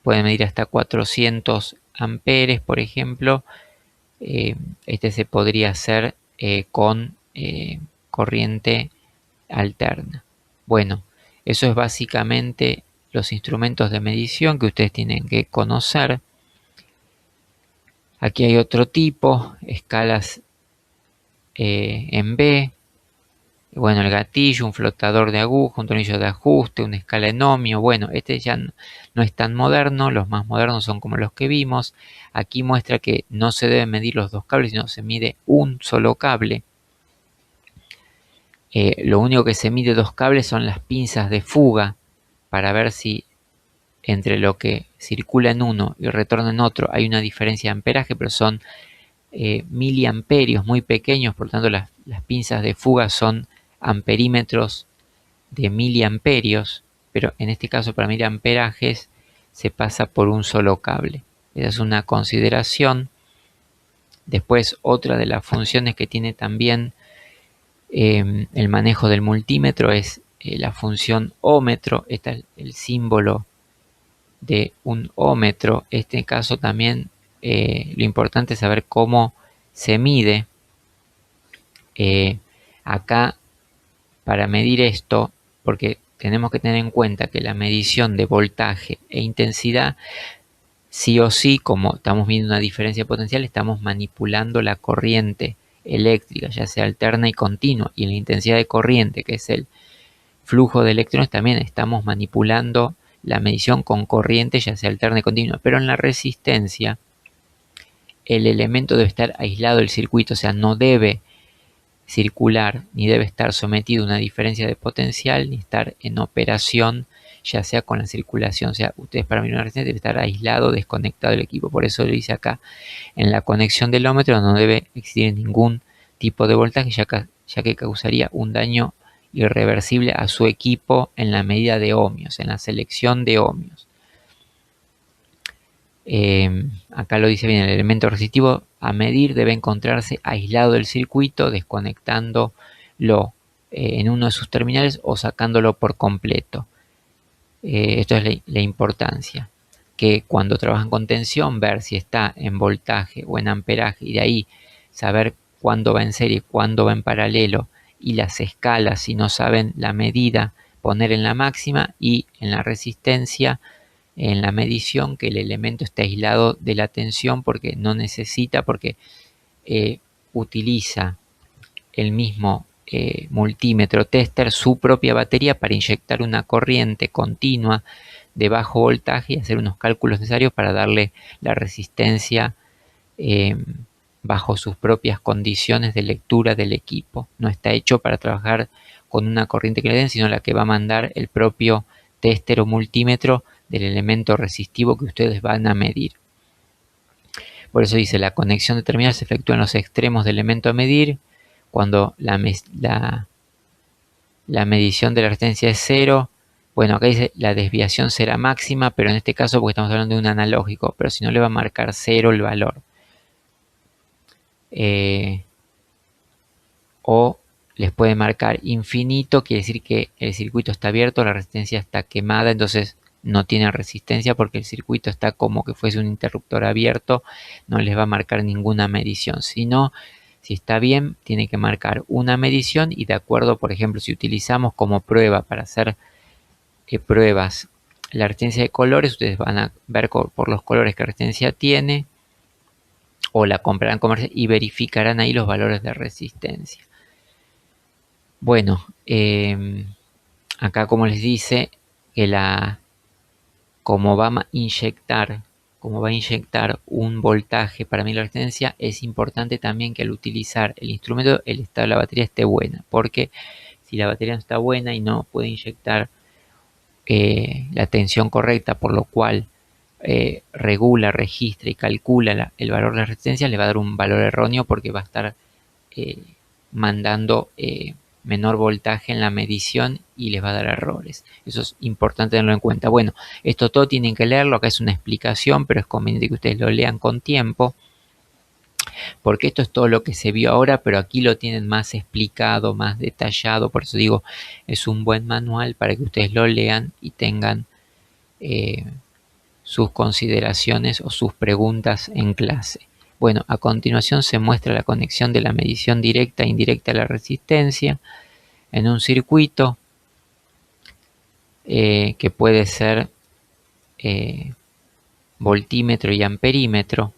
puede medir hasta 400 amperes, por ejemplo. Este se podría hacer con corriente alterna. Bueno, eso es básicamente los instrumentos de medición que ustedes tienen que conocer. Aquí hay otro tipo, escalas en B. Bueno, el gatillo, un flotador de aguja, un tornillo de ajuste, una escala en ohmio. Bueno, este ya no es tan moderno, los más modernos son como los que vimos. Aquí muestra que no se deben medir los dos cables, sino se mide un solo cable. Lo único que se mide dos cables son las pinzas de fuga, para ver si entre lo que circula en uno y retorna en otro hay una diferencia de amperaje, pero son miliamperios muy pequeños, por lo tanto las pinzas de fuga son amperímetros de miliamperios, pero en este caso para miliamperajes se pasa por un solo cable. Esa es una consideración. Después, otra de las funciones que tiene también el manejo del multímetro es la función ómetro. Este es el símbolo de un ómetro. En este caso también lo importante es saber cómo se mide. Acá, para medir esto, porque tenemos que tener en cuenta que la medición de voltaje e intensidad, sí o sí, como estamos viendo una diferencia potencial, estamos manipulando la corriente eléctrica, ya sea alterna y continua, y la intensidad de corriente, que es el flujo de electrones, también estamos manipulando la medición con corriente, ya sea alterna y continua. Pero en la resistencia, el elemento debe estar aislado del circuito, o sea, no debe circular ni debe estar sometido a una diferencia de potencial ni estar en operación, ya sea con la circulación. O sea, ustedes para medir una resistencia debe estar aislado, desconectado del equipo. Por eso lo dice acá, en la conexión del ómetro no debe existir ningún tipo de voltaje, ya que causaría un daño irreversible a su equipo en la medida de ohmios, en la selección de ohmios. Acá lo dice bien, el elemento resistivo a medir debe encontrarse aislado del circuito, desconectándolo en uno de sus terminales o sacándolo por completo. Esto es la importancia. que cuando trabajan con tensión, ver si está en voltaje o en amperaje y de ahí saber cuándo va en serie, cuándo va en paralelo y las escalas, si no saben la medida, poner en la máxima y en la resistencia, en la medición, que el elemento esté aislado de la tensión porque no necesita, porque eh, utiliza el mismo multímetro tester su propia batería para inyectar una corriente continua de bajo voltaje y hacer unos cálculos necesarios para darle la resistencia eh, bajo sus propias condiciones de lectura del equipo. No está hecho para trabajar con una corriente que le den, sino la que va a mandar el propio tester o multímetro del elemento resistivo que ustedes van a medir. Por eso dice, la conexión de terminales se efectúa en los extremos del elemento a medir, cuando la medición de la resistencia es cero. Bueno, acá dice la desviación será máxima, pero en este caso porque estamos hablando de un analógico, pero si no le va a marcar cero el valor. O les puede marcar infinito, quiere decir que el circuito está abierto, la resistencia está quemada, entonces no tiene resistencia porque el circuito está como que fuese un interruptor abierto, no les va a marcar ninguna medición, sino si está bien, tiene que marcar una medición y de acuerdo, por ejemplo, si utilizamos como prueba para hacer pruebas la resistencia de colores, ustedes van a ver por los colores qué resistencia tiene o la comprarán comercial y verificarán ahí los valores de resistencia. Bueno, acá como les dice que como va a inyectar un voltaje para medir la resistencia, es importante también que al utilizar el instrumento el estado de la batería esté buena, porque si la batería no está buena y no puede inyectar la tensión correcta, por lo cual regula, registra y calcula el valor de la resistencia, le va a dar un valor erróneo porque va a estar mandando menor voltaje en la medición y les va a dar errores. Eso es importante tenerlo en cuenta. Bueno, esto todo tienen que leerlo, acá es una explicación, pero es conveniente que ustedes lo lean con tiempo, porque esto es todo lo que se vio ahora, pero aquí lo tienen más explicado, más detallado, por eso digo, es un buen manual para que ustedes lo lean y tengan sus consideraciones o sus preguntas en clase. Bueno, a continuación se muestra la conexión de la medición directa e indirecta de la resistencia en un circuito que puede ser voltímetro y amperímetro.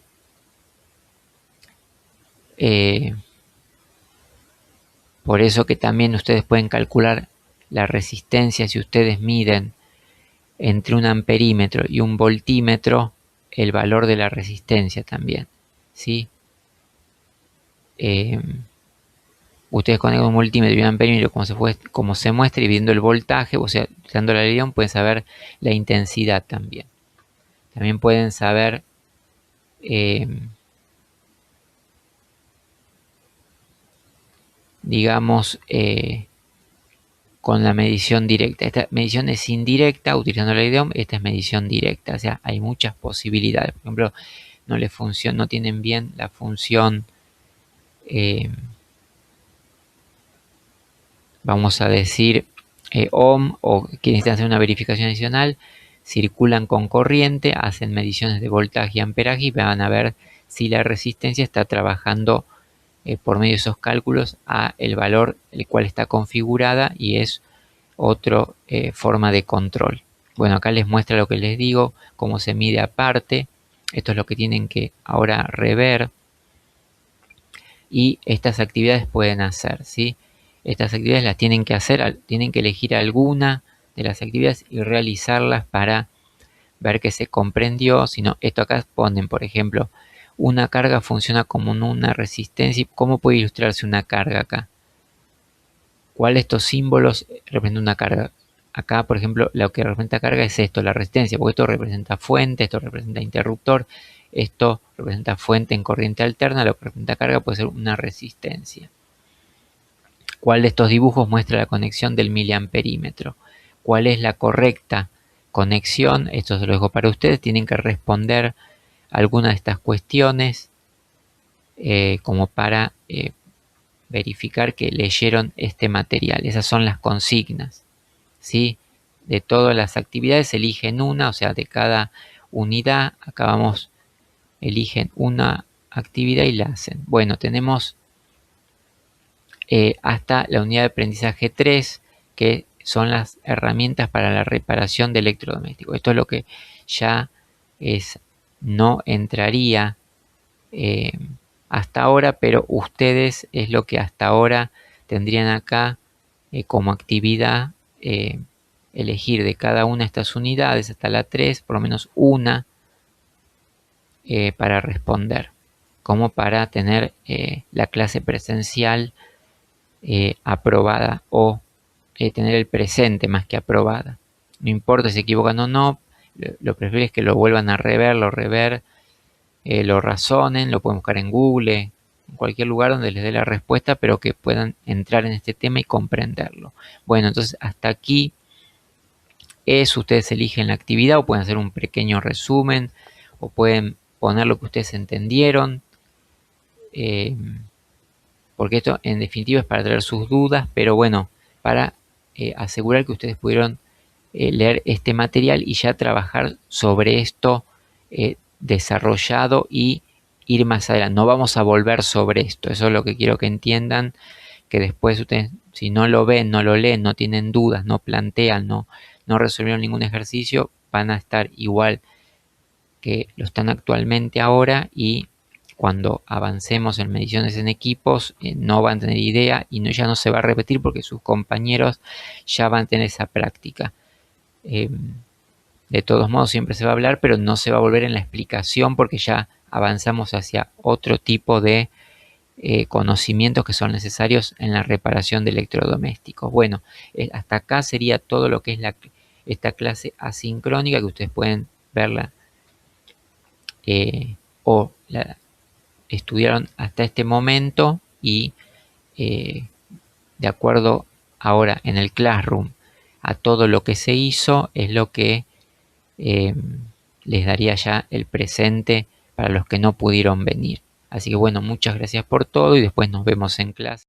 Por eso que también ustedes pueden calcular la resistencia si ustedes miden entre un amperímetro y un voltímetro el valor de la resistencia también, ¿sí? Ustedes conectan un multímetro y un amperímetro como se muestra y viendo el voltaje, o sea, usando la ley de Ohm, pueden saber la intensidad también. También pueden saber digamos con la medición directa. Esta medición es indirecta utilizando la ley de Ohm, esta es medición directa, o sea, hay muchas posibilidades. Por ejemplo, no tienen bien la función vamos a decir Ohm, o quienes hacer una verificación adicional, circulan con corriente, hacen mediciones de voltaje y amperaje y van a ver si la resistencia está trabajando por medio de esos cálculos a el valor el cual está configurada y es otra forma de control. Bueno, acá les muestra lo que les digo, cómo se mide aparte. Esto es lo que tienen que ahora rever. Y estas actividades pueden hacer, ¿sí? Estas actividades las tienen que hacer, tienen que elegir alguna de las actividades y realizarlas para ver que se comprendió. Si no, esto acá ponen, por ejemplo, una carga funciona como una resistencia. ¿Cómo puede ilustrarse una carga acá? ¿Cuál de estos símbolos representa una carga? Acá, por ejemplo, lo que representa carga es esto, la resistencia, porque esto representa fuente, esto representa interruptor, esto representa fuente en corriente alterna, lo que representa carga puede ser una resistencia. ¿Cuál de estos dibujos muestra la conexión del miliamperímetro? ¿Cuál es la correcta conexión? Esto se lo dejo para ustedes, tienen que responder algunas de estas cuestiones como para verificar que leyeron este material. Esas son las consignas, ¿sí? De todas las actividades eligen una, o sea, de cada unidad. Acá vamos, eligen una actividad y la hacen. Bueno, tenemos hasta la unidad de aprendizaje 3, que son las herramientas para la reparación de electrodomésticos. Esto es lo que ya no entraría hasta ahora, pero ustedes es lo que hasta ahora tendrían acá como actividad, elegir de cada una de estas unidades hasta la 3, por lo menos una para responder, como para tener la clase presencial aprobada, o tener el presente más que aprobada. No importa si se equivocan o no, lo preferible es que lo vuelvan a rever, lo razonen, lo pueden buscar en Google, en cualquier lugar donde les dé la respuesta, pero que puedan entrar en este tema y comprenderlo. Bueno, entonces hasta aquí ustedes eligen la actividad, o pueden hacer un pequeño resumen, o pueden poner lo que ustedes entendieron, porque esto en definitiva es para traer sus dudas, pero bueno, para asegurar que ustedes pudieron leer este material y ya trabajar sobre esto desarrollado y ir más adelante. No vamos a volver sobre esto, eso es lo que quiero que entiendan, que después ustedes, si no lo ven, no lo leen, no tienen dudas, no plantean, no resolvieron ningún ejercicio, van a estar igual que lo están actualmente ahora, y cuando avancemos en mediciones en equipos no van a tener idea y ya no se va a repetir porque sus compañeros ya van a tener esa práctica. De todos modos siempre se va a hablar, pero no se va a volver en la explicación porque ya avanzamos hacia otro tipo de conocimientos que son necesarios en la reparación de electrodomésticos. Bueno, hasta acá sería todo lo que es esta clase asincrónica, que ustedes pueden verla o la estudiaron hasta este momento, y de acuerdo ahora en el Classroom a todo lo que se hizo es lo que les daría ya el presente para los que no pudieron venir. Así que bueno, muchas gracias por todo y después nos vemos en clase.